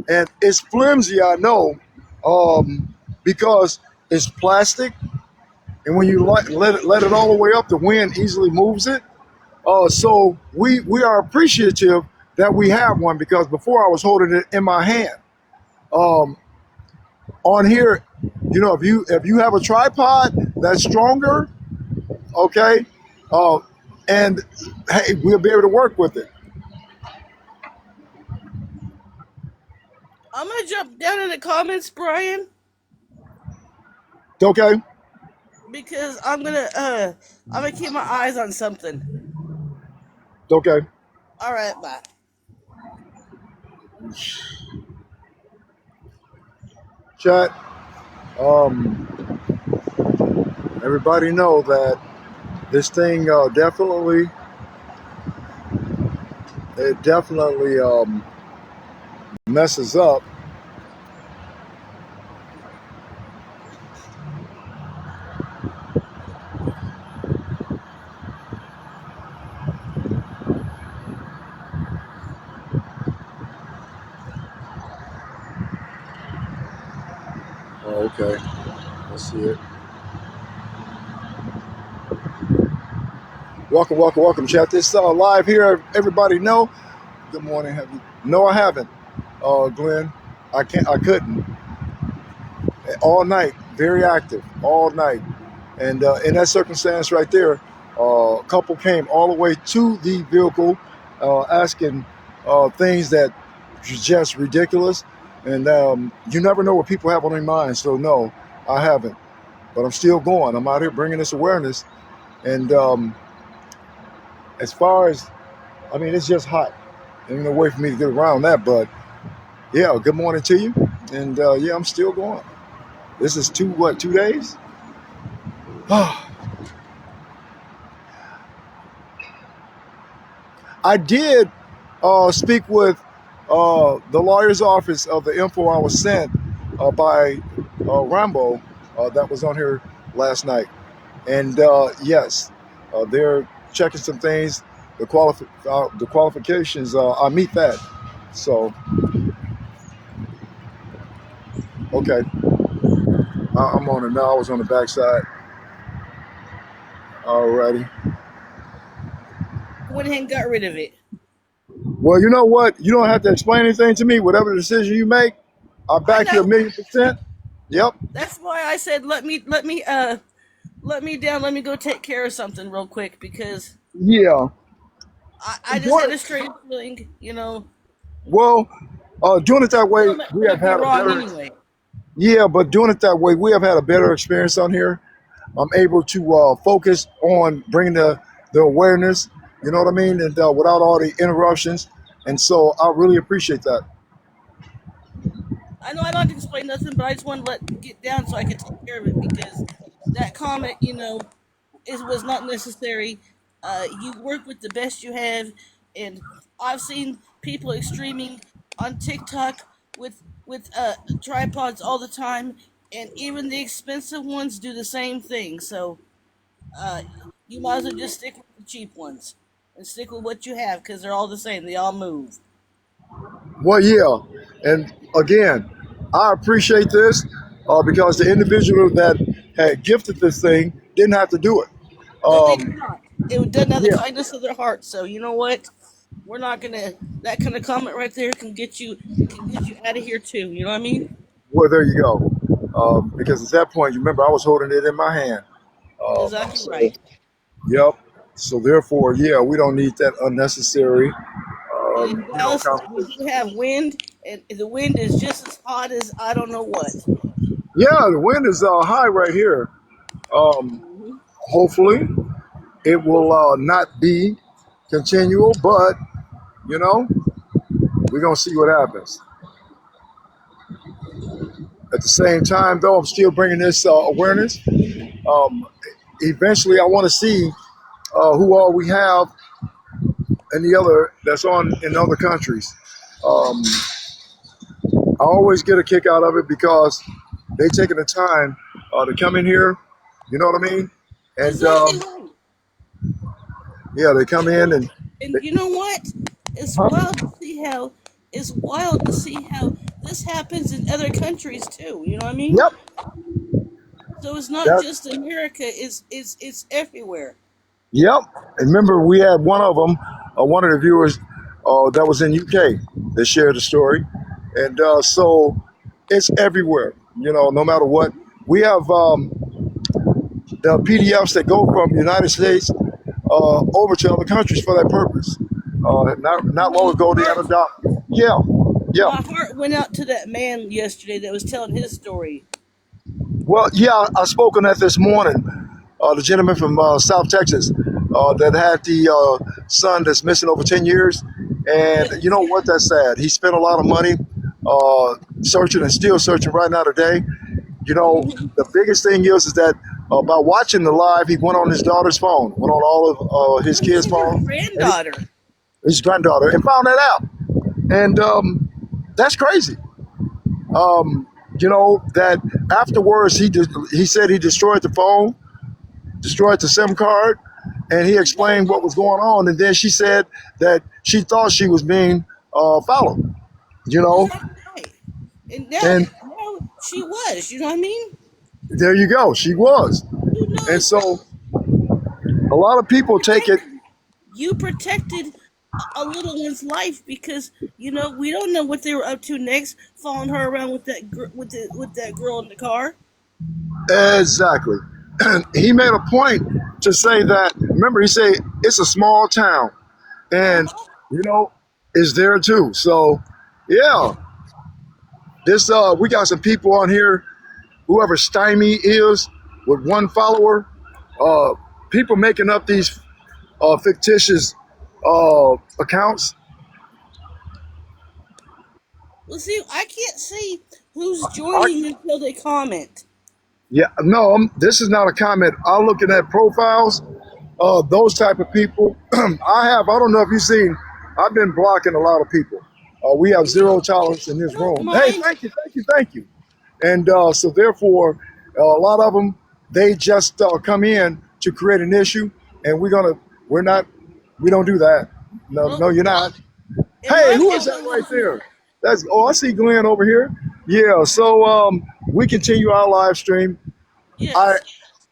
and it's flimsy. I know, because it's plastic, and when you let it all the way up, the wind easily moves it. So we are appreciative that we have one because before I was holding it in my hand. Um, on here, if you have a tripod that's stronger, okay, uh, and hey, we'll be able to work with it. I'm gonna jump down in the comments, Brian, Okay. because I'm gonna keep my eyes on something. Okay. All right, bye. Chat. Um, everybody know that this thing definitely messes up. Oh, okay. Let's see it. Welcome, welcome, welcome, chat. This live here. Everybody know. Good morning. Have you? No, I haven't. Glenn, I can't. I couldn't. All night, very active, all night. And in that circumstance right there, a couple came all the way to the vehicle asking things that is just ridiculous. And you never know what people have on their mind. So, no, I haven't. But I'm still going. I'm out here bringing this awareness. And as far as, I mean, it's just hot. There's no way for me to get around that. But yeah, good morning to you. And yeah, I'm still going. This is 2 days? I did speak with the lawyer's office of the info I was sent by Rambo that was on here last night. And yes, they're checking some things. The qualifications, I meet that. So, okay. I'm on it now. I was on the backside. Alrighty. Went ahead and got rid of it. Well, you know what? You don't have to explain anything to me. Whatever decision you make, I I back you know. 1,000,000%. Yep. That's why I said let me down. Let me go take care of something real quick because Yeah. I just had a strange feeling. Well, doing it that way, Something we have might be had a wrong better. anyway. Yeah, but doing it that way, we have had a better experience on here. I'm able to focus on bringing the awareness. You know what I mean, and without all the interruptions. And so I really appreciate that. I know I don't have to explain nothing, but I just want to get down so I can take care of it because that comment, was not necessary. You work with the best you have, and I've seen people streaming on TikTok with tripods all the time, and even the expensive ones do the same thing. So uh, you might as well just stick with the cheap ones and stick with what you have because they're all the same. They all move. Well, yeah, and again, I appreciate this because the individual that had gifted this thing didn't have to do it. No, they did not. It was done out of the Yeah, kindness of their heart. So you know what? We're not gonna. That kind of comment right there can get you out of here too. You know what I mean? well, there you go. Because at that point, you remember, I was holding it in my hand. Exactly So, right. yep. So therefore, yeah, we don't need that unnecessary, And in Dallas, we conversation. do have wind, and the wind is just as hot as I don't know what. Yeah, the wind is high right here. Um, Hmm. hopefully, it will not be continual, but you know, we're gonna see what happens. At the same time, though, I'm still bringing this awareness. Um, eventually, I want to see who all we have and the other that's on in other countries. Um, I always get a kick out of it because they taking the time to come in here. You know what I mean? And Exactly right. yeah, they come in and And they, you know what? It's huh? wild to see how it's wild to see how this happens in other countries too. You know what I mean? Yep. So it's not That. just America. It's everywhere. Yep. And remember, we had one of them, one of the viewers that was in UK that shared the story, and so it's everywhere. You know, no matter what, we have the PDFs that go from the United States over to other countries for that purpose. Not long Well, ago, they had our adopted. Yeah. Yeah. My heart went out to that man yesterday that was telling his story. Well, yeah, I spoke on that this morning. The gentleman from South Texas that had the son that's missing over 10 years. And you Yes. know what? That's sad. He spent a lot of money searching and still searching right now today. You know, Hmm. the biggest thing is that by watching the live, he went on his daughter's phone, went on all of his Went kids' to her phone, and granddaughter. his granddaughter, and found that out. And that's crazy. You know that afterwards he said he destroyed the phone, destroyed the SIM card, and he explained what was going on. And then she said that she thought she was being followed. You know, Exactly right. And now, and now she was. You know what I mean? there you go, she was. Who And knows? so a lot of people take it. Protected. You protected a little one's life because we don't know what they were up to next, following her around with that girl in the car. Exactly. He made a point to say that. Remember, he said it's a small town, Uh and huh. you know, it's there too. So, yeah, this we got some people on here. Whoever Stymie is with one follower, uh, people making up these fictitious accounts. Well, see, I can't see who's I, joining until they comment. yeah, no, this is not a comment. I'm looking at profiles. Those type of people. I don't know if you've seen, I've been blocking a lot of people. We have zero tolerance in I this don't room. Hey, mind. thank you, thank you, thank you. And so therefore, a lot of them, they just come in to create an issue, and we're not, we don't do that. No, Well, no, you're not. in Hey, my who is that right neighborhood, there? I see Glenn over here. Yeah, so we continue our live stream. I, yes.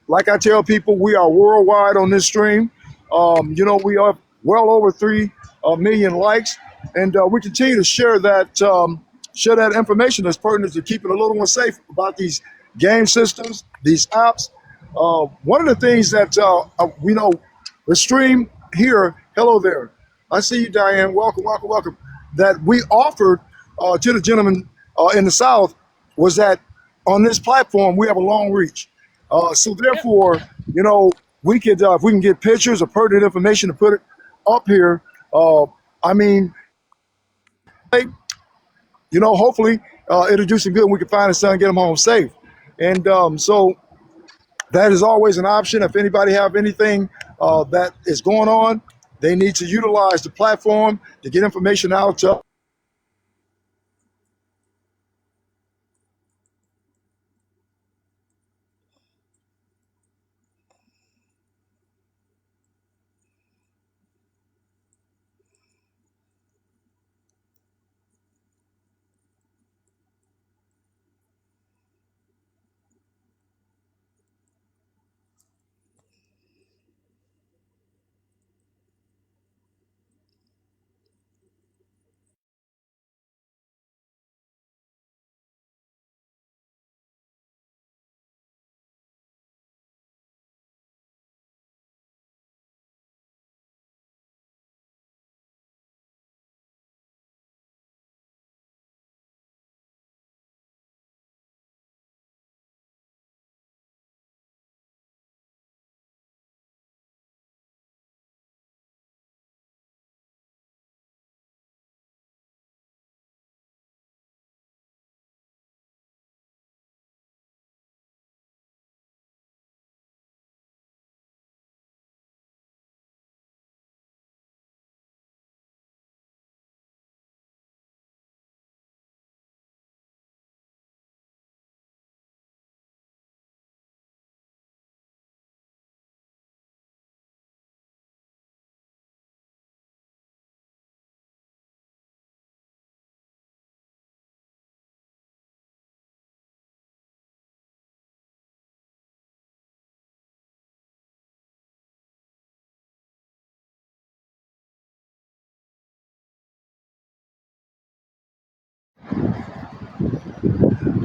like I tell people, we are worldwide on this stream. You know, we are well over 3 million likes, and we continue to share that information that's pertinent to keeping the little one safe about these game systems, these apps. One of the things that we know, the stream here. Hello there. I see you, Diane. Welcome, welcome, welcome. That we offered to the gentleman in the South was that on this platform we have a long reach. So Yep. therefore, you know, we could if we can get pictures or pertinent information to put it up here. I mean, hey, you know, hopefully it'll do some good and we can find his son and get him home safe. And so that is always an option. If anybody have anything that is going on, they need to utilize the platform to get information out to.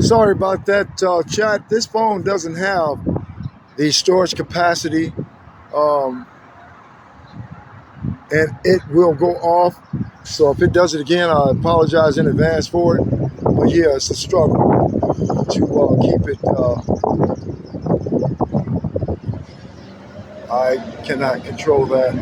Sorry about that, chat. This phone doesn't have the storage capacity um, and it will go off. So if it does it again, I apologize in advance for it. But yeah, it's a struggle to keep it. I cannot control that.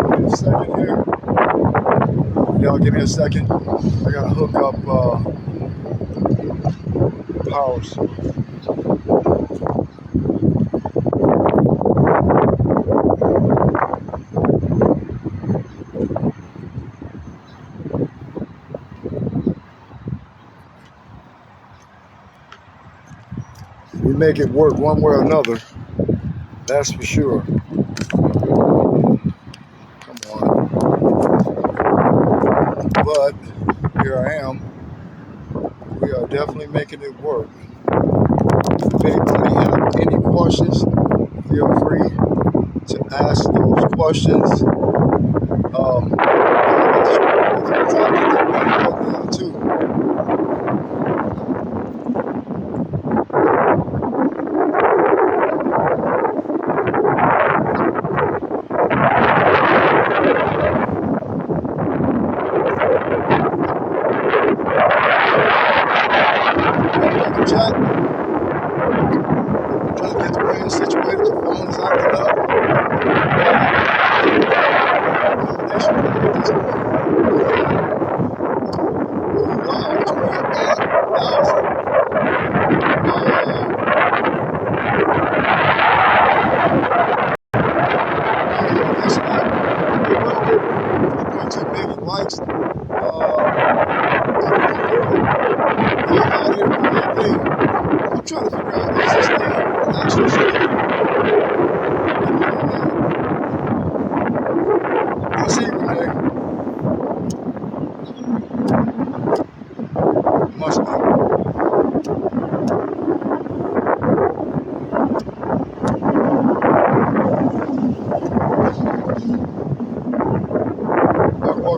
Give me a second here. Y'all give me a second. I gotta hook up power source. We make it work one way or another. That's for sure. Come on. But here I am. We are definitely making it work. If anybody have any questions, feel free to ask those questions. Too. Chat. Trying to get the way situated. Your phone is acting up. Likes. I'm trying to figure out is this thing actually streaming? I'll see you, Renee. Must be.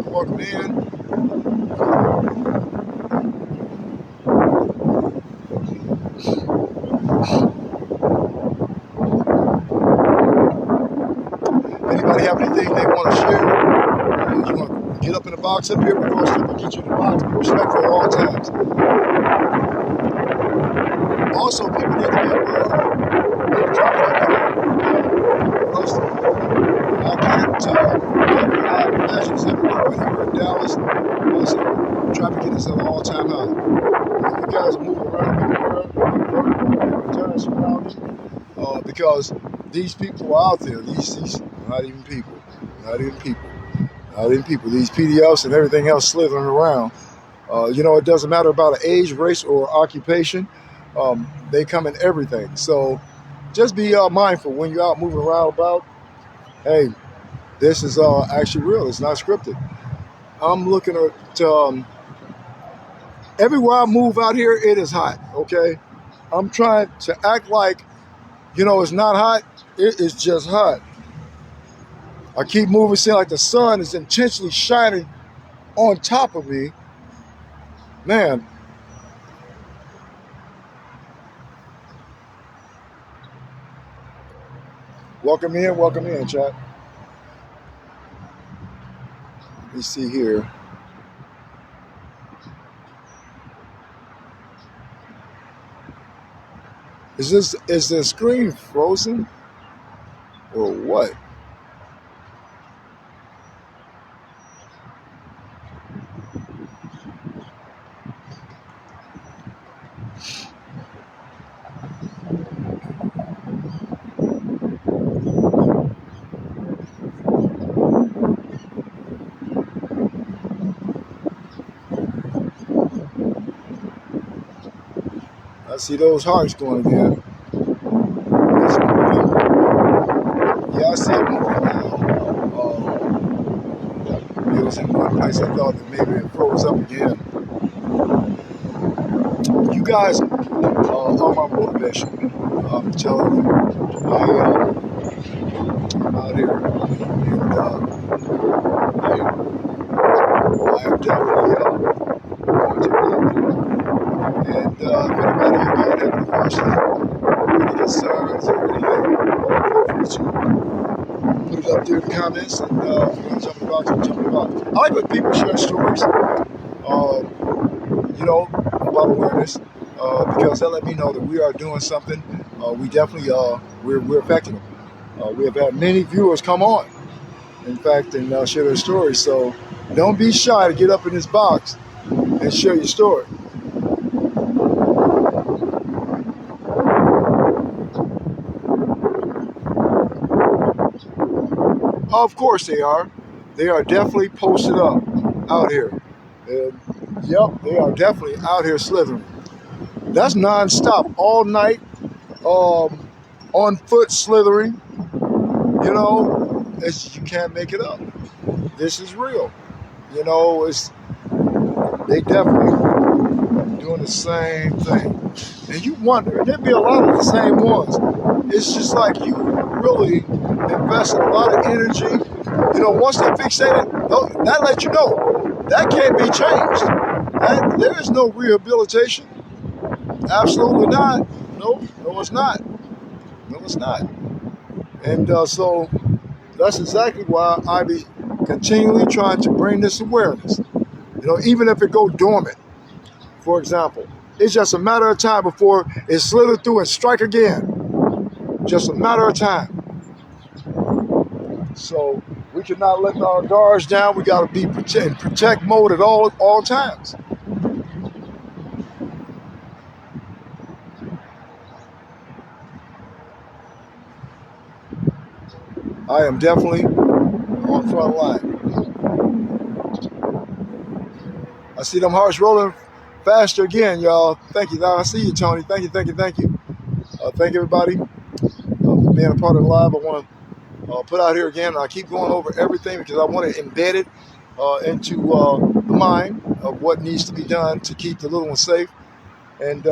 Welcome in. Anybody have anything they want to share? You want to get up in the box up here? We're going to get you in the box. Be respectful at all times. Also, people need to be aware of traffic up here. I can't imagine it's everywhere, but here in Dallas, also, traffic is at an all-time high. You guys are moving around everywhere, surrounding, because these people are out there. These not even people, not even people, not even people. These PDFs and everything else slithering around. It doesn't matter about an age, race, or occupation. They come in everything. So just be mindful when you're out moving around about. Hey, this is actually real. It's not scripted. I'm looking at everywhere I move out here, it is hot. Okay, I'm trying to act like it's not hot. It is just hot. I keep moving, seeing like the sun is intentionally shining on top of me. Man. Welcome in, chat. Let me see here. Is the screen frozen or what? see those hearts going again. It's moving. Yeah, I see it moving now. It was in one place. I thought that maybe it froze up again. You guys are my motivation. I'm telling you, I'm out here, and I am definitely going to be up here. And if anybody again have any questions, any concerns, or anything, feel free to put it up there in the comments. And if you want to jump in the box, jump in the box. I like when people share stories, about awareness, because that let me know that we are doing something. We definitely we're affecting them. We have had many viewers come on, in fact, and share their stories. So don't be shy to get up in this box and share your story. Of course they are. They are definitely posted up out here. And, yep, they are definitely out here slithering. That's non-stop, all night, on foot slithering. You can't make it up. This is real. They definitely doing the same thing. And you wonder, and there'd be a lot of the same ones. It's just like you really invested a lot of energy. Once they fixate it, that lets you know that can't be changed. There is no rehabilitation. Absolutely not. No, it's not. No, it's not. And so that's exactly why I be continually trying to bring this awareness. Even if it go dormant, for example, it's just a matter of time before it slither through and strike again. Just a matter of time. So we cannot let our guards down. We got to be in protect mode at all times. I am definitely on front line. I see them hearts rolling faster again, y'all. Thank you. I see you, Tony. Thank you. Thank everybody for being a part of the live. I want to put out here again, and I keep going over everything because I want to embed it into the mind of what needs to be done to keep the little ones safe. And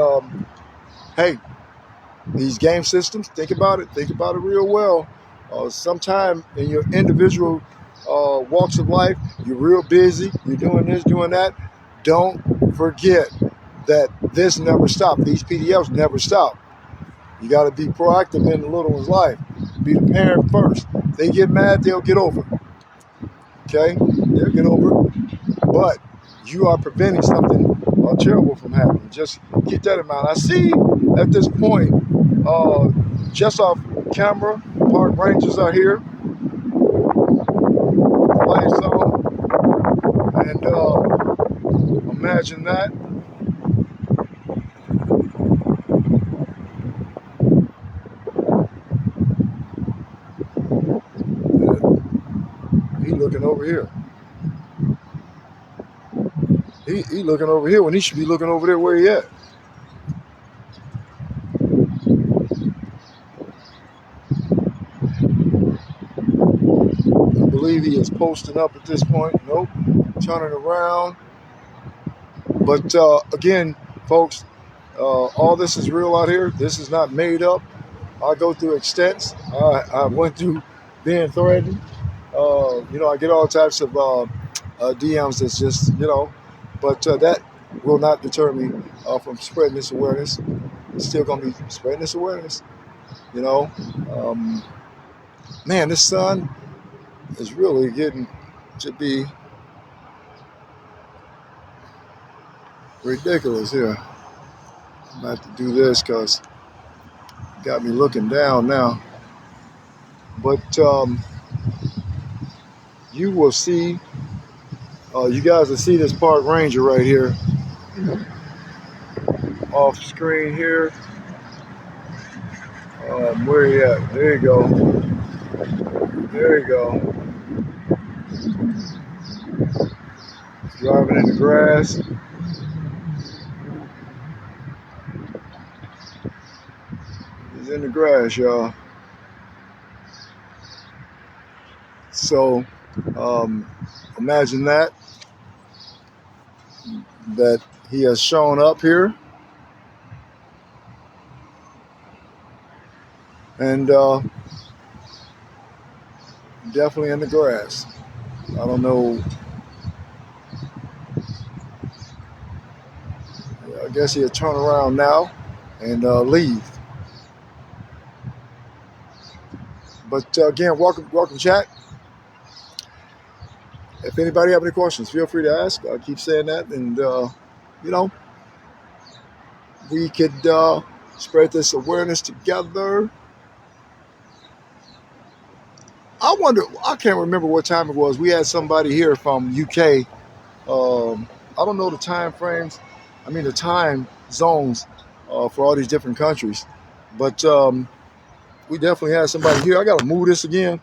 hey, these game systems, think about it real well. Sometime in your individual walks of life, you're real busy, you're doing this, doing that. Don't forget that this never stops. These PDFs never stop. You got to be proactive in the little one's life. Be the parent first. If they get mad, they'll get over it. Okay? They'll get over it. But you are preventing something terrible from happening. Just keep that in mind. I see at this point, just off camera, park rangers are here. Lights on. And imagine that. He looking over here. He looking over here when he should be looking over there where he at. I believe he is posting up at this point. Nope. Turning around. But again, folks, all this is real out here. This is not made up. I go through extents. I went through being threatened. I get all types of DMs that's just, but that will not deter me from spreading this awareness. It's still going to be spreading this awareness. Man, this sun is really getting to be ridiculous here. I'm about to do this because it got me looking down now. But you will see, you guys will see this park ranger right here off screen here. Where you at? There you go. There you go. Driving in the grass. He's in the grass, y'all. So imagine that he has shown up here and definitely in the grass. I don't know. I guess he'll turn around now and leave. But again, welcome, chat. If anybody have any questions, feel free to ask. I keep saying that, and you know, we could spread this awareness together. I wonder. I can't remember what time it was. We had somebody here from UK. I don't know the time frames. I mean the time zones for all these different countries, but we definitely had somebody here. I got to move this again.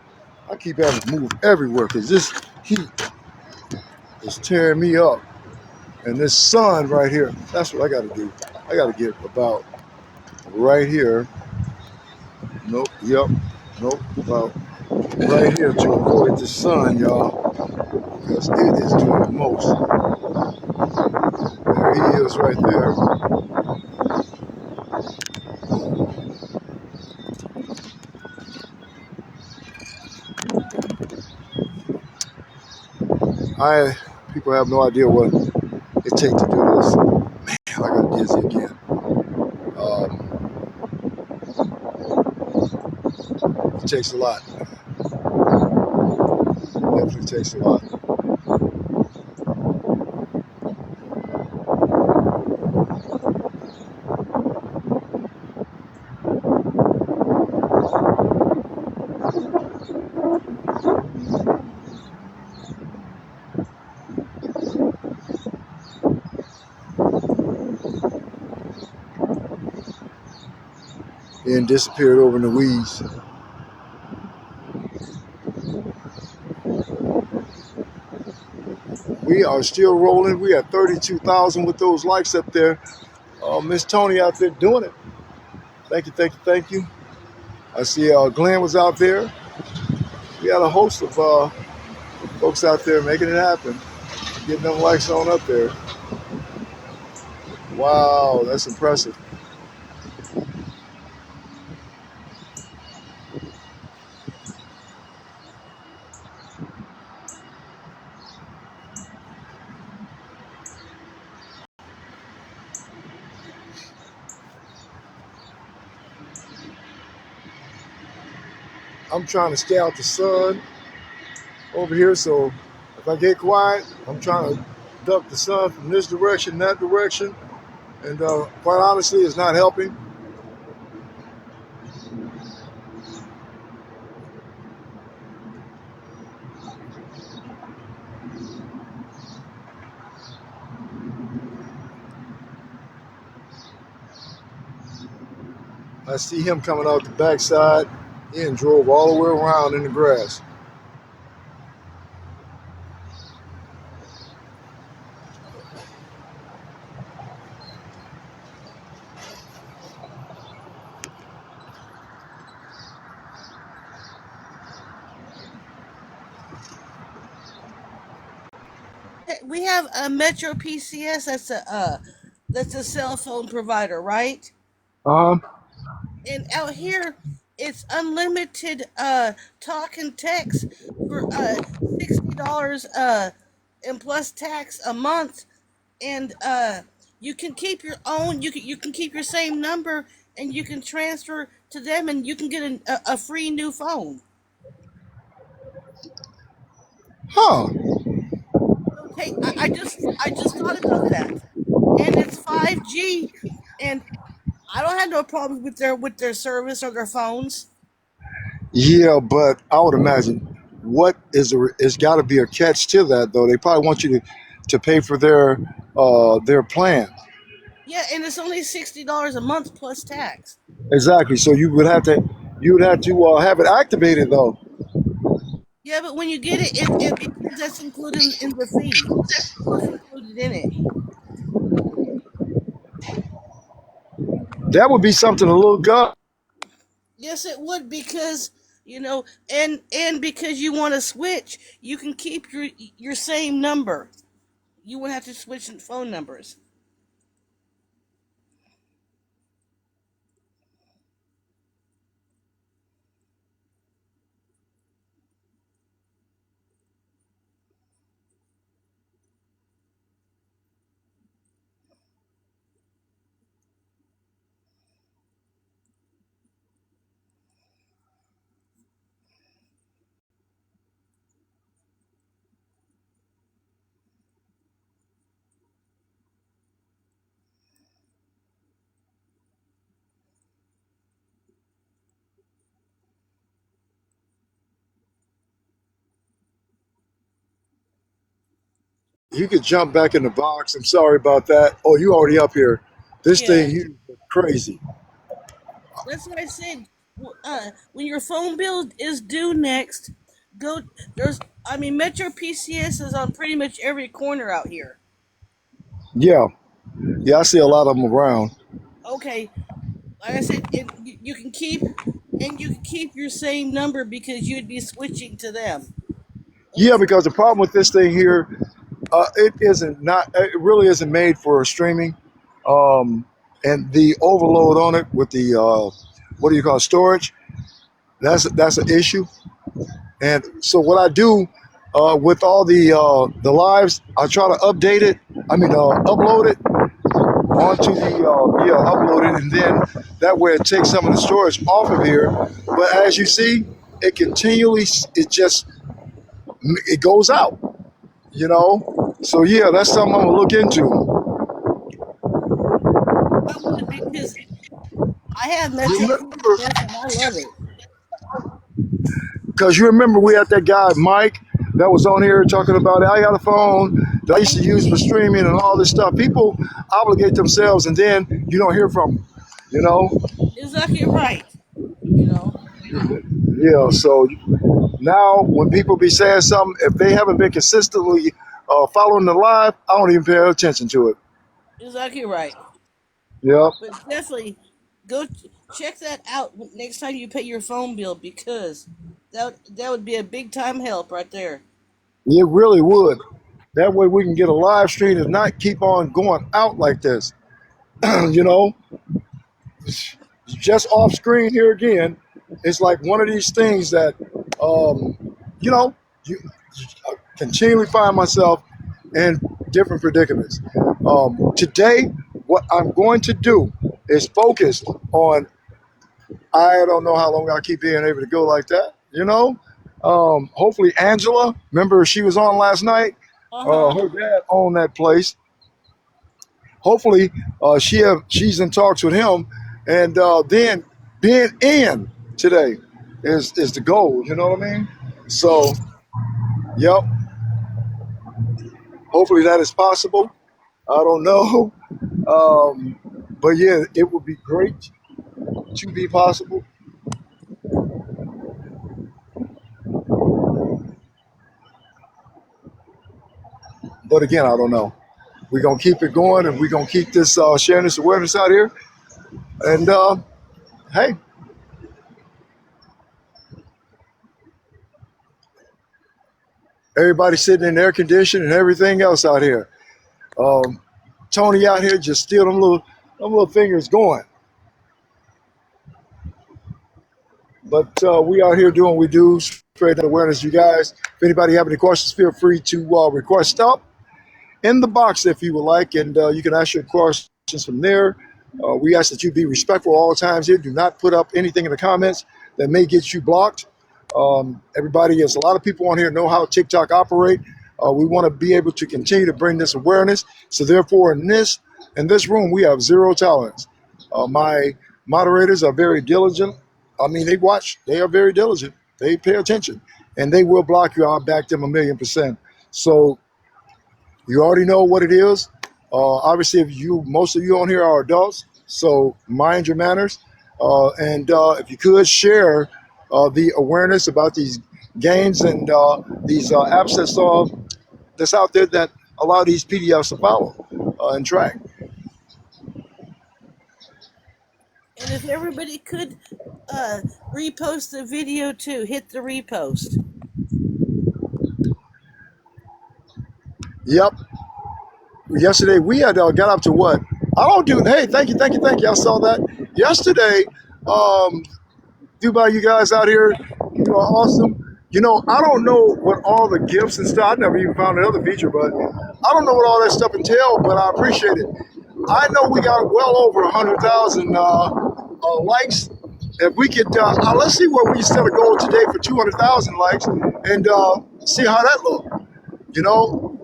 I keep having to move everywhere because this heat is tearing me up, and this sun right here. That's what I got to do. I got to get about right here. Nope. Yep. Nope. About right here to avoid the sun, y'all, because it is doing the most. There he is right there. People have no idea what it takes to do this. Man, I got dizzy again. It takes a lot. Definitely takes a lot. And disappeared over in the weeds. We are still rolling. We got 32,000 with those likes up there. Miss Tony out there doing it. Thank you, thank you, thank you. I see Glenn was out there. We had a host of folks out there making it happen, getting them likes on up there. Wow, that's impressive. I'm trying to stay out the sun over here, so if I get quiet, I'm trying to duck the sun from this direction, that direction, and quite honestly, it's not helping. I see him coming out the backside. He and drove all the way around in the grass. We have a Metro PCS. That's a cell phone provider, right? Um, And out here, it's unlimited talk and text for $60 and plus tax a month, and you can keep your own. You can keep your same number, and you can transfer to them, and you can get a free new phone. huh. Hey, I just thought about that, and it's 5G, and I don't have no problems with their service or their phones. Yeah, but I would imagine it's got to be a catch to that though. They probably want you to pay for their plan. Yeah, and it's only $60 a month plus tax. Exactly. So you would have to have it activated though. Yeah, but when you get it, it that's included in the fee. What's included in it? That would be something to look up. Yes, it would because and because you want to switch, you can keep your same number. You wouldn't have to switch phone numbers. You could jump back in the box. I'm sorry about that. Oh, you already up here. This thing Yeah, here is crazy. that's what I said. When your phone bill is due next, go there's. I mean, Metro PCS is on pretty much every corner out here. Yeah, yeah, I see a lot of them around. Okay, like I said, you can keep your same number because you'd be switching to them. Yeah, because the problem with this thing here, it isn't not. It really isn't made for streaming, um, and the overload on it with the what do you call it, storage? That's an issue. And so what I do with all the lives, I try to update it. I mean, upload it onto the upload it, and then that way it takes some of the storage off of here. But as you see, it continually it goes out. You know, so yeah, that's something I'm gonna look into. I would because I have You Metro remember, PCS and I love it. because you remember we had that guy Mike that was on here talking about I got a phone that I used to use for streaming and all this stuff. People obligate themselves, and then you don't hear from them. You know, Exactly right. You know. yeah. So now when people be saying something, if they haven't been consistently following the live, I don't even pay attention to it. Exactly right. Yep, But definitely go check that out next time you pay your phone bill because that would be a big time help right there. it really would. That way we can get a live stream and not keep on going out like this. You know, just off screen here again, it's like one of these things that, you know, you continually find myself in different predicaments. Today, what I'm going to do is focus on, I don't know how long I'll keep being able to go like that, you know? Hopefully, Angela, remember she was on last night? Uh huh. Her dad owned that place. Hopefully, she's in talks with him, and then being in today is the goal. You know what I mean? So, Yes. yep. Hopefully that is possible. I don't know, um, but yeah, it would be great to be possible. But again, I don't know. We're gonna keep it going, and we're gonna keep this sharing this awareness out here. And hey, everybody sitting in air conditioning and everything else out here. Um, Tony out here just still them little fingers going. But we out here doing what we do, spread that awareness, you guys. If anybody have any questions, feel free to request up in the box if you would like, and you can ask your questions from there. We ask that you be respectful all times here. Do not put up anything in the comments that may get you blocked. Everybody, there's a lot of people on here know how TikTok operate. We want to be able to continue to bring this awareness. So therefore, in this room, we have zero tolerance. My moderators are very diligent. I mean, they watch. They are very diligent. They pay attention, and they will block you. I'll back them 1,000,000%. So you already know what it is. Obviously, if most of you on here are adults, so mind your manners. And if you could share the awareness about these games and these apps that's out there that allow these PDFs to follow and track. And if everybody could repost the video too, hit the repost. Yep. Yesterday we had got up to what? I don't do. Hey, thank you, thank you, thank you. I saw that yesterday. Um, Dubai, you guys out here, you are awesome. You know, I don't know what all the gifts and stuff. I never even found another feature, but I don't know what all that stuff entails. But I appreciate it. I know we got well over 100,000 likes. If we could, let's see where we set a goal today for 200,000 likes, and see how that looks. You know,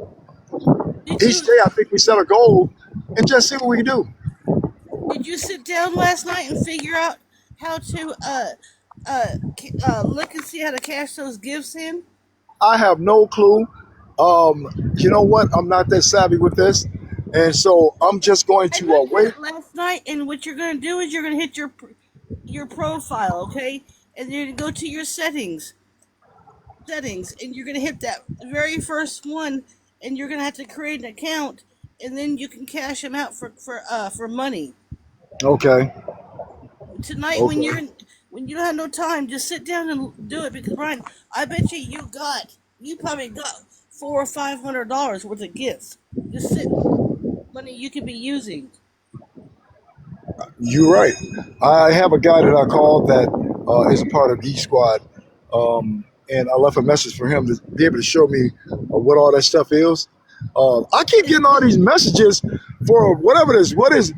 Did each you day I think we set a goal, and just see what we can do. did you sit down last night and figure out how to look and see how to cash those gifts in? I have no clue. You know what? I'm not that savvy with this, and so I'm just going I to looked at wait. it last night, and what you're gonna do is you're gonna hit your profile, okay, and you're gonna go to your settings, and you're gonna hit that very first one, and you're gonna have to create an account, and then you can cash them out for money Okay. tonight Okay. when you don't have no time. Just sit down and do it because Brian, I bet you probably got $400 or $500 worth of gifts just sitting money you could be using. You're right. I have a guy that I called that is a part of Geek Squad, and I left a message for him to be able to show me what all that stuff is. I keep getting all these messages for whatever this. What is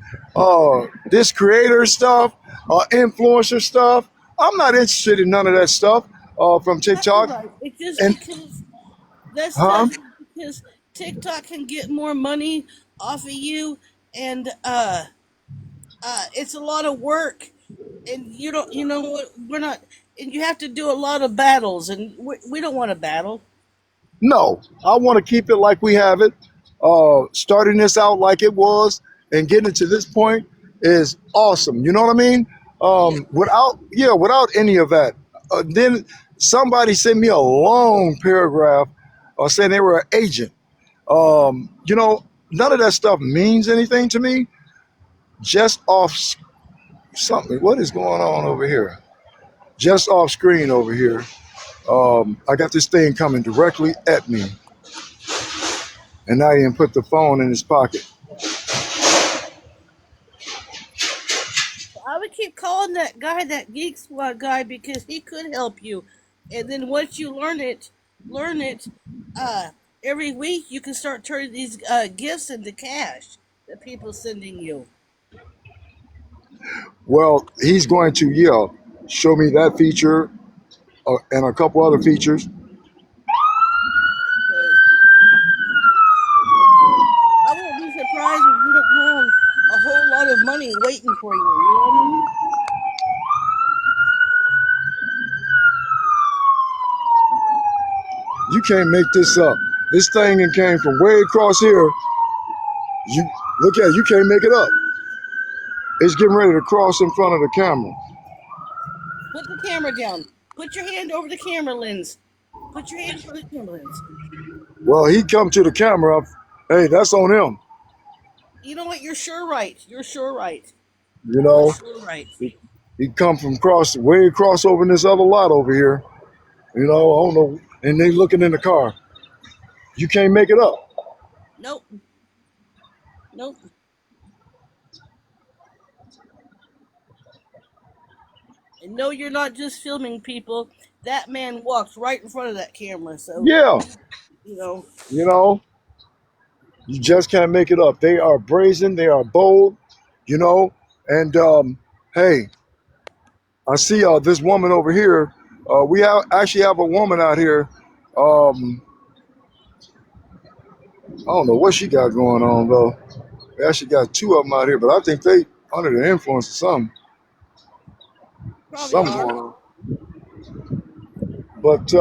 this creator stuff, influencer stuff? I'm not interested in none of that stuff from That's all TikTok. right. It's just And because that huh? stuff is because TikTok can get more money off of you, and it's a lot of work, and you don't, you know what? We're not, and you have to do a lot of battles, and we don't want to battle. No, I want to keep it like we have it. Starting this out like it was and getting it to this point is awesome. You know what I mean? Yeah, Without any of that. Then somebody sent me a long paragraph saying they were an agent. None of that stuff means anything to me. Just something. What is going on over here? Just off screen over here. I got this thing coming directly at me. And now he can put the phone in his pocket. I would keep calling that guy that Geek Squad guy because he could help you, and then once you learn it, uh, every week you can start turning these gifts into cash that people sending you. Well, he's going to, show me that feature and a couple other features. 'Cause I won't be surprised if you don't have a whole lot of money waiting for you. You know what I mean? You can't make this up. This thing came from way across here. You look at it, you can't make it up. It's getting ready to cross in front of the camera. Put the camera down. Put your hand over the camera lens. Put your hand over the camera lens. Well, he come to the camera. Hey, that's on him. You know what? You're sure right. You're sure right. You You're know, sure right. he come from way across over in this other lot over here. I don't know. And they looking in the car. You can't make it up. Nope. Nope. And no, you're not just filming people. That man walks right in front of that camera. So, Yeah, you know, you know, you just can't make it up. They are brazen. They are bold. You know, and hey, I see this woman over here. Actually have a woman out here. Um, I don't know what she got going on though. We actually got two of them out here, but I think they under the influence of probably something are. going on. But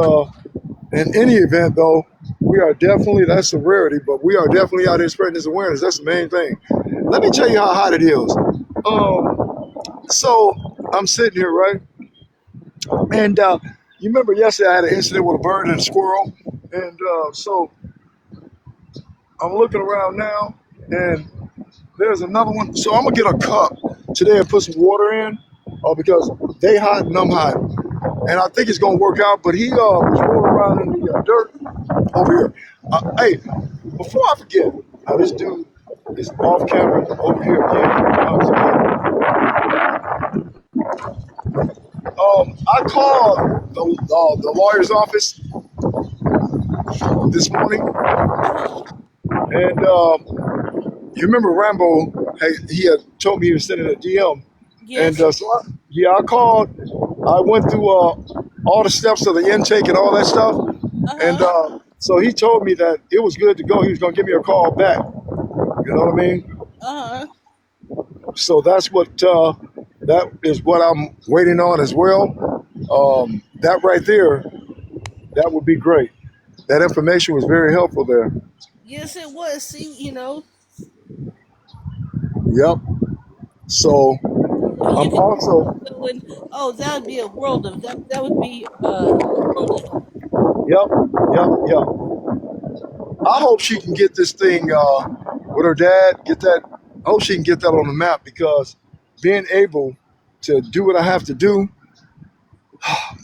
in any event, though, we are definitely that's a rarity, but we are definitely out here spreading this awareness. That's the main thing. Let me tell you how hot it is. So I'm sitting here, right, and you remember yesterday I had an incident with a bird and a squirrel, and so I'm looking around now, and there's another one. So I'm gonna get a cup today and put some water in because they hot and I'm hot. And I think it's going to work out. But he was rolling around in the dirt over here. Hey, before I forget, this dude is off camera over here again. I called the lawyer's office this morning, Uh-huh. and you remember Rambo? Hey, he had told me he was sending a DM, and Yes. I called. I went through all the steps of the intake and all that stuff, and Uh-huh. so he told me that it was good to go. He was going to give me a call back. You know what I mean? Uh-huh. So that is what I'm waiting on as well. That right there, that would be great. That information was very helpful there. Yes, it was. See, you know, Yep. So you I'm could also, go and oh, that would be a world of that. That would be world of help. yep, yep. I hope she can get this thing with her dad. Get that. I hope she can get that on the map because being able to do what I have to do,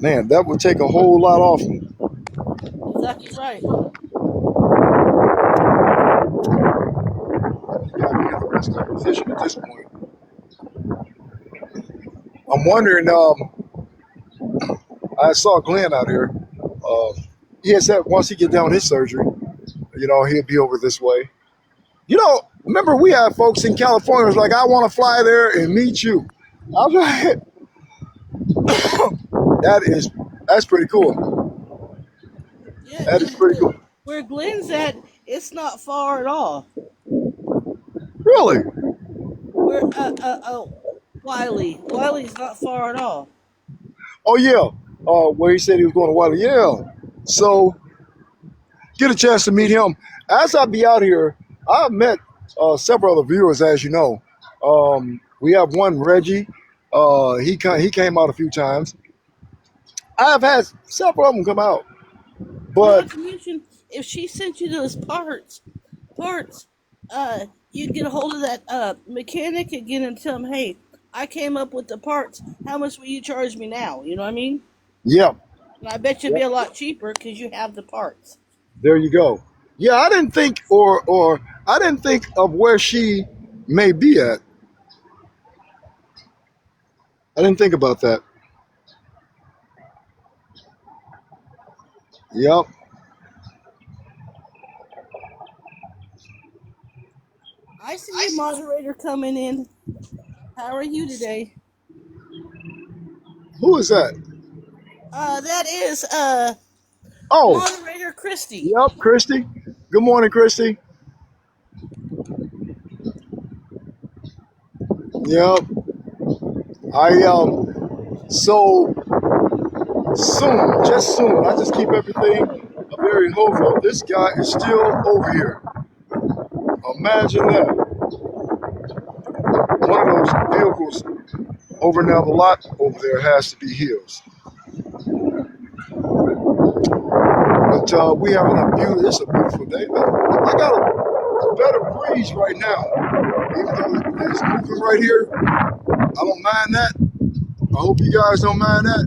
man, that would take a whole lot off me. Exactly right. Got me in the best position at this point. I'm wondering. I saw Glenn out here. Uh, he had said once he get done with his surgery, he'll be over this way. Remember we had folks in California was like, I want to fly there and meet you. I was like, that's pretty cool. Yeah, That is pretty cool. where Glenn's at, it's not far at all. Really? Where Wiley's not far at all. Oh yeah. Where he said he was going to Wiley. Yeah. So get a chance to meet him. As I be out here, I've met several other viewers, as you know. We have one Reggie. He came out a few times. I've had several of them come out, but Not to mention, if she sent you those parts, you'd get a hold of that mechanic again and tell him, hey, I came up with the parts. How much will you charge me now? You know what I mean? yeah, And I bet you'd be a lot cheaper because you have the parts. there you go. Yeah, I didn't think, or I didn't think of where she may be at. I didn't think about that. Yep. I see you, moderator, coming in. How are you today? Who is that? That is Oh, moderator Christy. yep, Christy. Good morning, Christy. Yep. So soon, just soon. I just keep everything very hopeful. This guy is still over here. Imagine that. One of those vehicles over now, the lot over there has to be his. But we having a beautiful. It's a beautiful day. I got a better breeze right now. Even though it's moving right here, I don't mind that. I hope you guys don't mind that.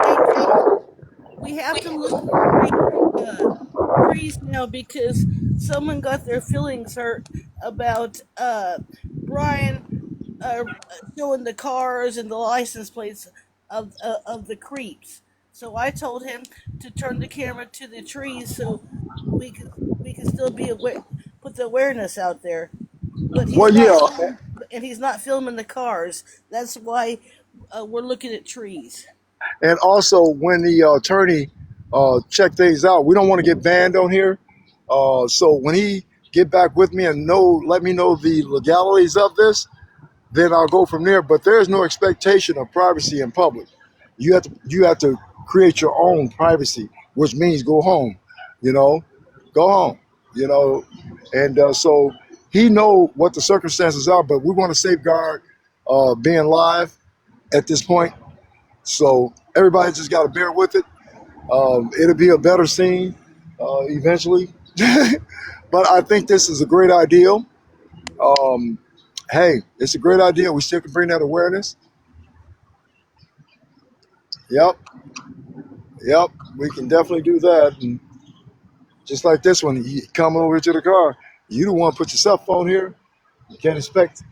Hey, we have to look at trees now because someone got their feelings hurt about Brian showing the cars and the license plates of the creeps. So I told him to turn the camera to the trees so we can still be aware, put the awareness out there. But Well, he's not yeah, filming, and he's not filming the cars. That's why we're looking at trees. and also when the attorney check things out, we don't want to get banned on here. So when he get back with me and let me know the legalities of this, then I'll go from there. But there's no expectation of privacy in public. You have to create your own privacy, which means go home. You know, go home. You know, and so he know what the circumstances are, but we want to safeguard being live at this point. So everybody just got to bear with it. It'll be a better scene eventually, but I think this is a great idea. Um, hey, it's a great idea. We still can bring that awareness. Yep, yep, we can definitely do that. And just like this one, you coming over to the car, you don't want to put your cell phone here. You can't expect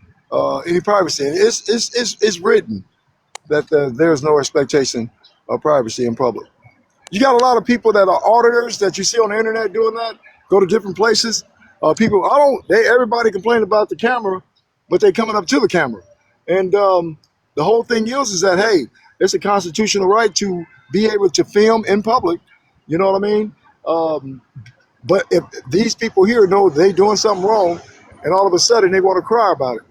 any privacy. And it's written that there's no expectation of privacy in public. You got a lot of people that are auditors that you see on the internet doing that, go to different places. People, everybody complain about the camera, but they coming up to the camera. And the whole thing is that, hey, it's a constitutional right to be able to film in public. You know what I mean? But if these people here know they doing something wrong, and all of a sudden they want to cry about it.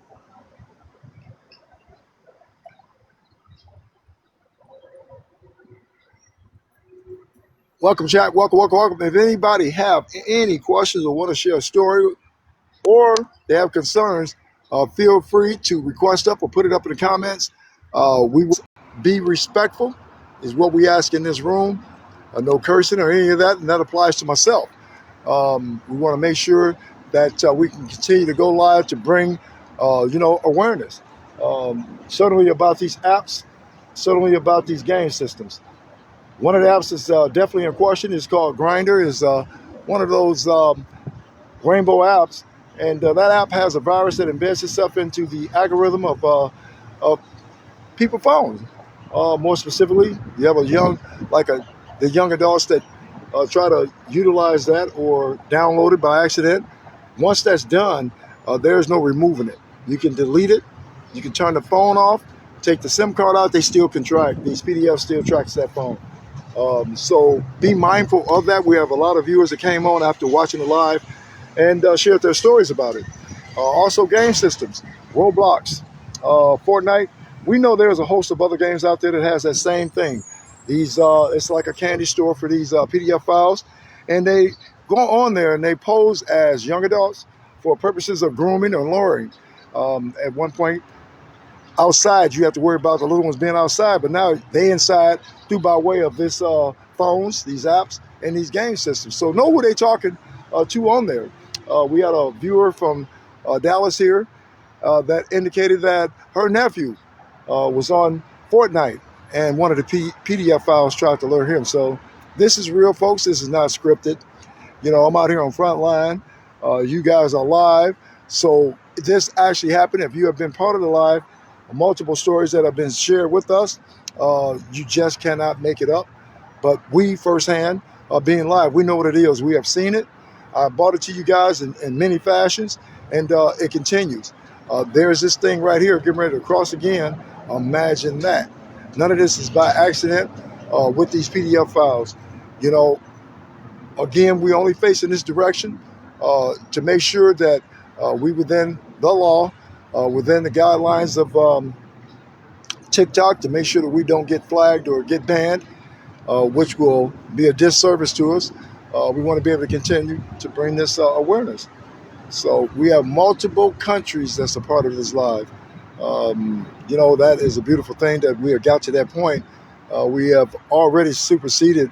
Welcome, chat. Welcome, welcome, welcome. If anybody have any questions or want to share a story or they have concerns, feel free to request up or put it up in the comments. We will be respectful is what we ask in this room. No cursing or any of that, and that applies to myself. We want to make sure that we can continue to go live to bring, awareness. Certainly about these apps, certainly about these game systems. One of the apps that's definitely in question is called Grindr. Is one of those rainbow apps, and that app has a virus that embeds itself into the algorithm of people's phones. More specifically, you have the young adults that try to utilize that or download it by accident. Once that's done, there's no removing it. You can delete it. You can turn the phone off, take the SIM card out. They still can track. These PDFs still tracks that phone. So be mindful of that. We have a lot of viewers that came on after watching the live and shared their stories about it. Also, game systems, Roblox, Fortnite. We know there's a host of other games out there that has that same thing. These it's like a candy store for these PDF files, and they go on there and they pose as young adults for purposes of grooming or luring. At one point, outside, you have to worry about the little ones being outside, but now they inside through by way of this phones, these apps, and these game systems. So know who they talking to on there. We had a viewer from Dallas here that indicated that her nephew was on Fortnite, and one of the PDF files tried to lure him. So this is real, folks. This is not scripted. You know, I'm out here on Frontline. You guys are live. So this actually happened. If you have been part of the live, multiple stories that have been shared with us, you just cannot make it up. But we firsthand, being live, we know what it is. We have seen it. I brought it to you guys in many fashions, and it continues. There's this thing right here getting ready to cross again. Imagine that. None of this is by accident with these PDF files. You know, again, we only face in this direction to make sure that we within the law, within the guidelines of TikTok, to make sure that we don't get flagged or get banned, which will be a disservice to us. We want to be able to continue to bring this awareness. So we have multiple countries that's a part of this live. You know, that is a beautiful thing that we have got to that point. We have already superseded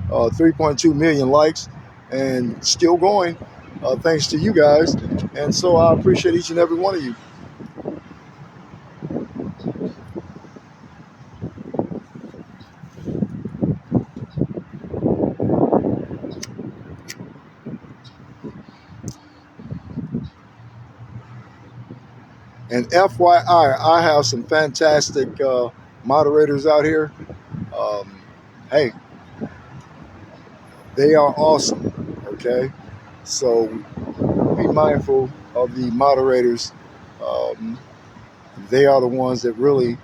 3.2 million likes and still going, thanks to you guys. And so I appreciate each and every one of you. And FYI, I have some fantastic moderators out here. Hey, they are awesome, okay? So be mindful of the moderators. They are the ones that really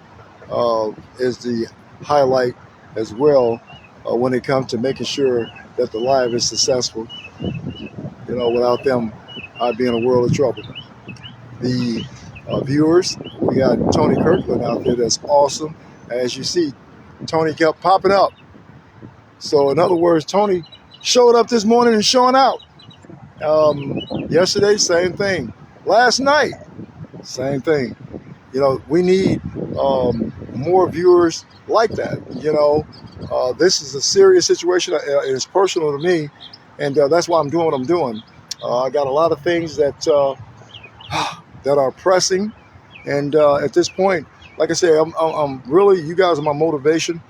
is the highlight as well when it comes to making sure that the live is successful. You know, without them, I'd be in a world of trouble. The viewers, we got Tony Kirkland out there that's awesome. As you see, Tony kept popping up. So in other words, Tony showed up this morning and showing out. Yesterday, same thing. Last night, same thing. You know, we need more viewers like that. You know, this is a serious situation. It's personal to me, and that's why I'm doing what I'm doing. I got a lot of things that that are pressing And at this point, like I say, I'm really, you guys are my motivation.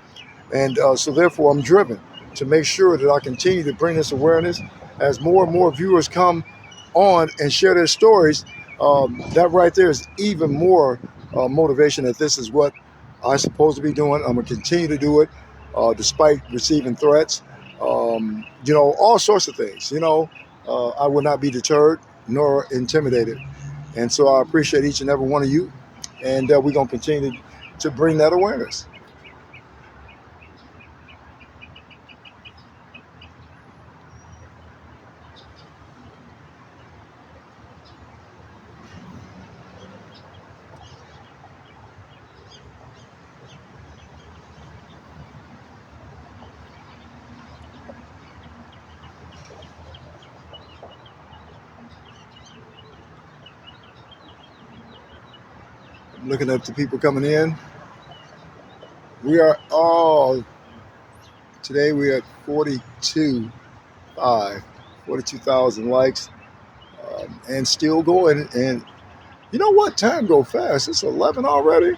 And so therefore, I'm driven to make sure that I continue to bring this awareness as more and more viewers come on and share their stories. That right there is even more motivation that this is what I'm supposed to be doing. I'm going to continue to do it despite receiving threats, all sorts of things. I will not be deterred nor intimidated. And so I appreciate each and every one of you. And we're going to continue to bring that awareness. Looking at the people coming in. We are all, today we're at 42,000 likes, and still going. And you know what? Time go fast. It's 11 already.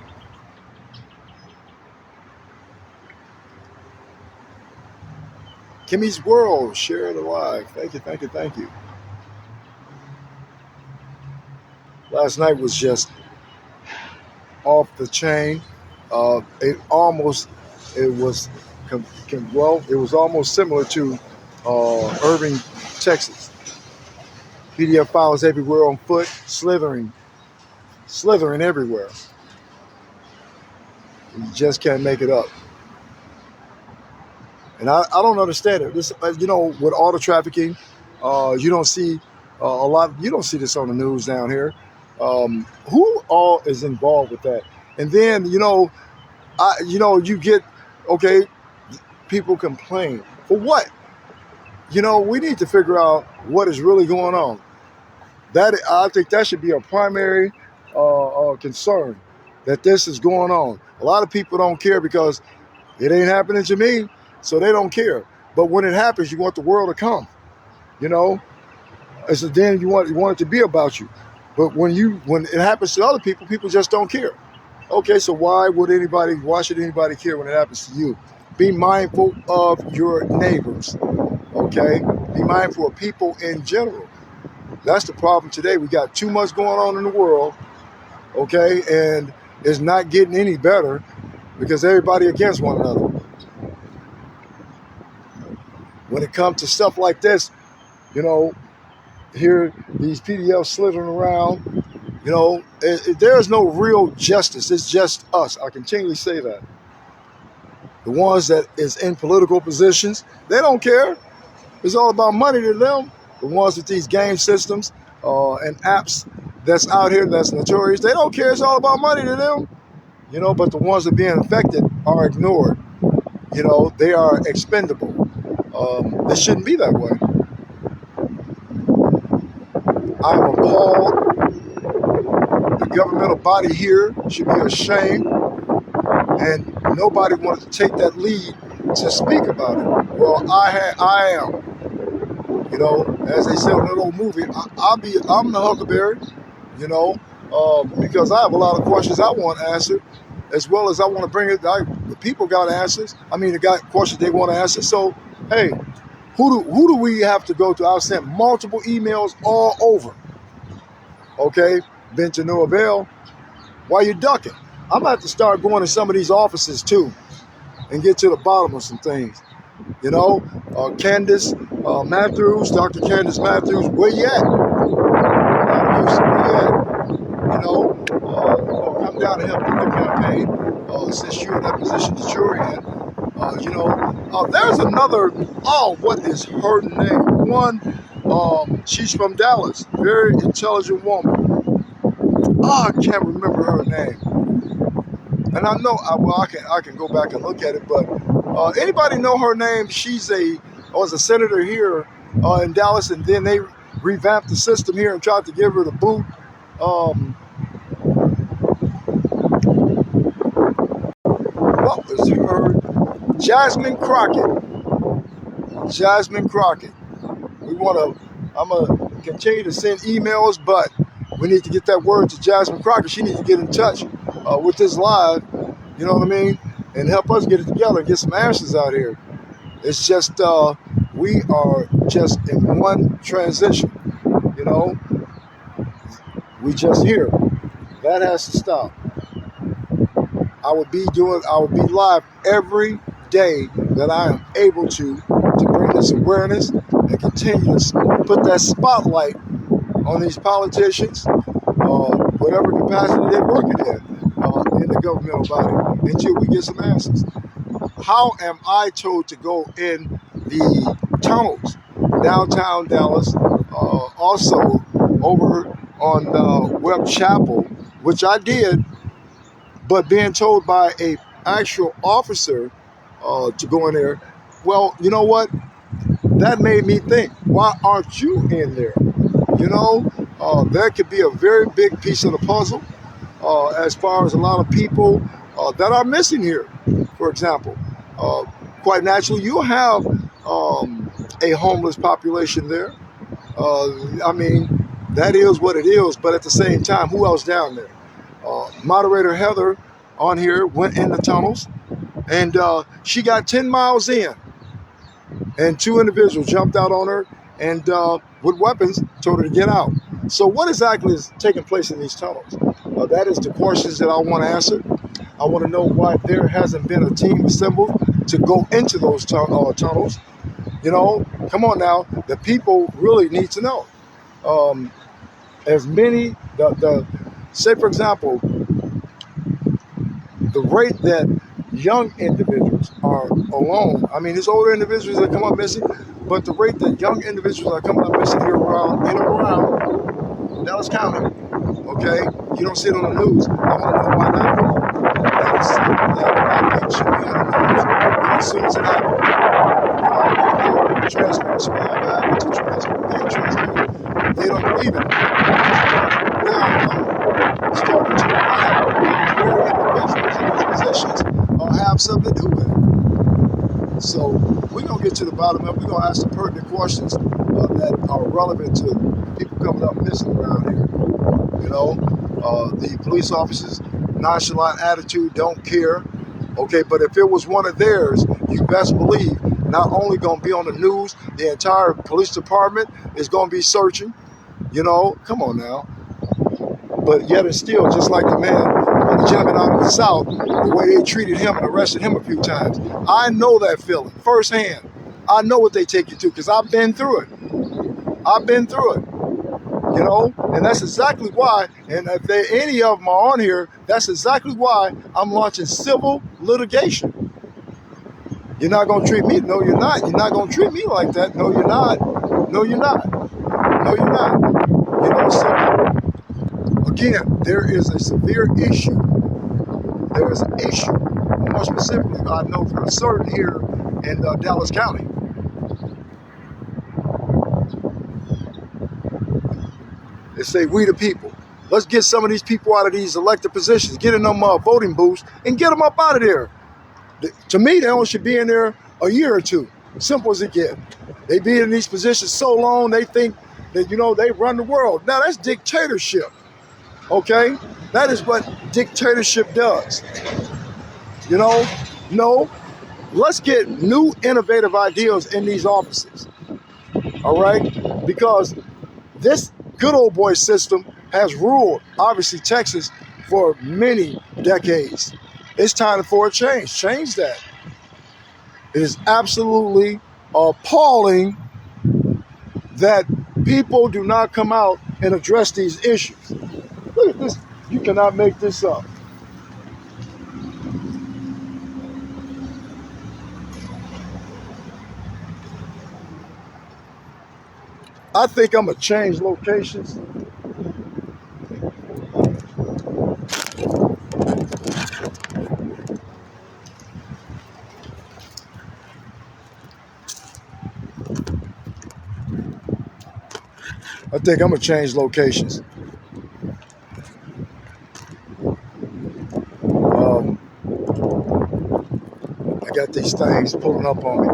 Kimmy's World, share it alive. Thank you, thank you, thank you. Last night was just off the chain. It was, it was almost similar to Irving, Texas. PDF files everywhere on foot, slithering everywhere. You just can't make it up. And I don't understand it. This, with auto trafficking, you don't see a lot. You don't see this on the news down here. Who all is involved with that? And then you get, okay, people complain for what? We need to figure out what is really going on. That, I think that should be a primary concern, that this is going on. A lot of people don't care because it ain't happening to me, so they don't care. But when it happens, you want the world to come. And so then you want it to be about you. But when it happens to other people, people just don't care. Okay, so why should anybody care when it happens to you? Be mindful of your neighbors. Okay? Be mindful of people in general. That's the problem today. We got too much going on in the world, okay? And it's not getting any better because everybody against one another. When it comes to stuff like this, here, these PDFs slithering around, there's no real justice. It's just us. I continually say that. The ones that is in political positions, they don't care. It's all about money to them. The ones with these game systems and apps that's out here that's notorious, they don't care. It's all about money to them. But the ones that are being affected are ignored. They are expendable. It shouldn't be that way. I'm appalled. The governmental body here should be ashamed, and nobody wanted to take that lead to speak about it. Well, I am. As they say in that old movie, I'm the Huckleberry. Because I have a lot of questions I want answered, as well as I want to bring it. The people got answers. They got questions they want to answer. So, hey, who do we have to go to? I've sent multiple emails all over. Okay, been to no avail. Why you ducking? I'm about to start going to some of these offices too, and get to the bottom of some things. Candace Matthews, Dr. Candace Matthews, where you at? Come down and help in the campaign since you're in that position that you're in. There's another, what is her name? One, she's from Dallas, very intelligent woman. I can't remember her name. And I know, I can go back and look at it, but anybody know her name? She's was a senator here in Dallas, and then they revamped the system here and tried to give her the boot. What was her? Jasmine Crockett. I'm going to continue to send emails, but We need to get that word to Jasmine Crockett. She needs to get in touch with this live, you know what I mean, and help us get it together and get some answers out here. It's just we are just in one transition, you know. We just here. That has to stop. I would be live every day that I am able to bring this awareness and continue to put that spotlight on these politicians, whatever capacity they're working in the governmental body, until we get some answers. How am I told to go in the tunnels downtown Dallas, also over on Webb Chapel, which I did, but being told by a actual officer to go in there? Well, you know what? That made me think, why aren't you in there? You know, that could be a very big piece of the puzzle as far as a lot of people that are missing here. For example, quite naturally, you have a homeless population there. I mean, that is what it is, but at the same time, who else down there? Moderator Heather on here went in the tunnels, and she got 10 miles in, and two individuals jumped out on her and with weapons told her to get out. So what exactly is taking place in these tunnels? That is the questions that I want to answer. I want to know why there hasn't been a team assembled to go into those tunnels. You know, come on now, the people really need to know. As many, say for example, the rate that young individuals are alone. I mean, there's older individuals that come up missing, but the rate that young individuals are coming up missing here around Dallas County, okay? You don't see it on the news. I want to know why not. That should be on the news as soon as it happens. Transparency, we have access to transparent. They don't believe it. Now, starting to individuals in these positions have something to do with it. So we're going to get to the bottom of it. We're going to ask the pertinent questions that are relevant to people coming up missing around here. You know, the police officers, nonchalant attitude, don't care. Okay, but if it was one of theirs, you best believe not only going to be on the news, the entire police department is going to be searching. You know, come on now. But yet and still, just like the man, the gentleman out in the South, the way they treated him and arrested him a few times. I know that feeling firsthand. I know what they take you to because I've been through it. I've been through it. You know, and that's exactly why, and if any of them are on here, that's exactly why I'm launching civil litigation. You're not going to treat me, no you're not. You're not going to treat me like that, no you're not. No you're not. No you're not. You know, so again, there is a severe issue. There is an issue, more specifically, I know for certain here in Dallas County. They say, we the people. Let's get some of these people out of these elected positions, get in them voting booths, and get them up out of there. To me, they only should be in there a year or two. Simple as it gets. They be in these positions so long, they think that, you know, they run the world. Now, that's dictatorship, okay? That is what dictatorship does. You know, no, let's get new innovative ideas in these offices, all right? Because this good old boy system has ruled, obviously, Texas for many decades. It's time for a change. Change that. It is absolutely appalling that people do not come out and address these issues. Look at this. You cannot make this up. I think I'm going to change locations. I think I'm going to change locations. I got these things pulling up on me.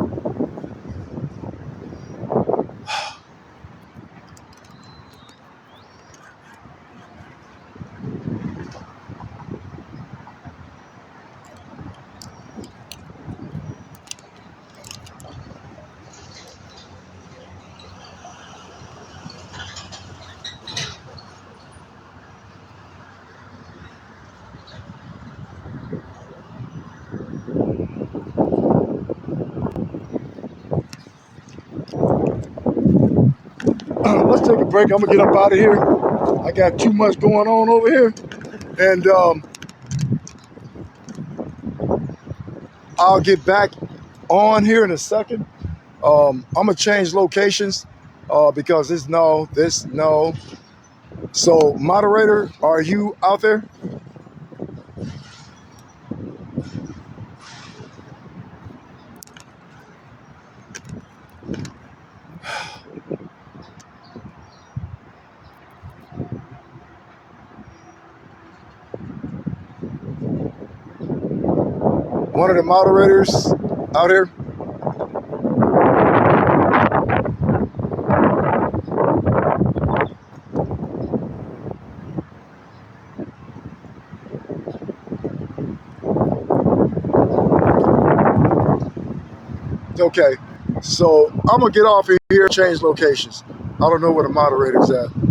take a break. I'm gonna get up out of here. I got too much going on over here, and I'll get back on here in a second. I'm gonna change locations because this no. So, moderator, are you out there? One of the moderators out here? Okay, so I'm gonna get off of here, change locations. I don't know where the moderator's at.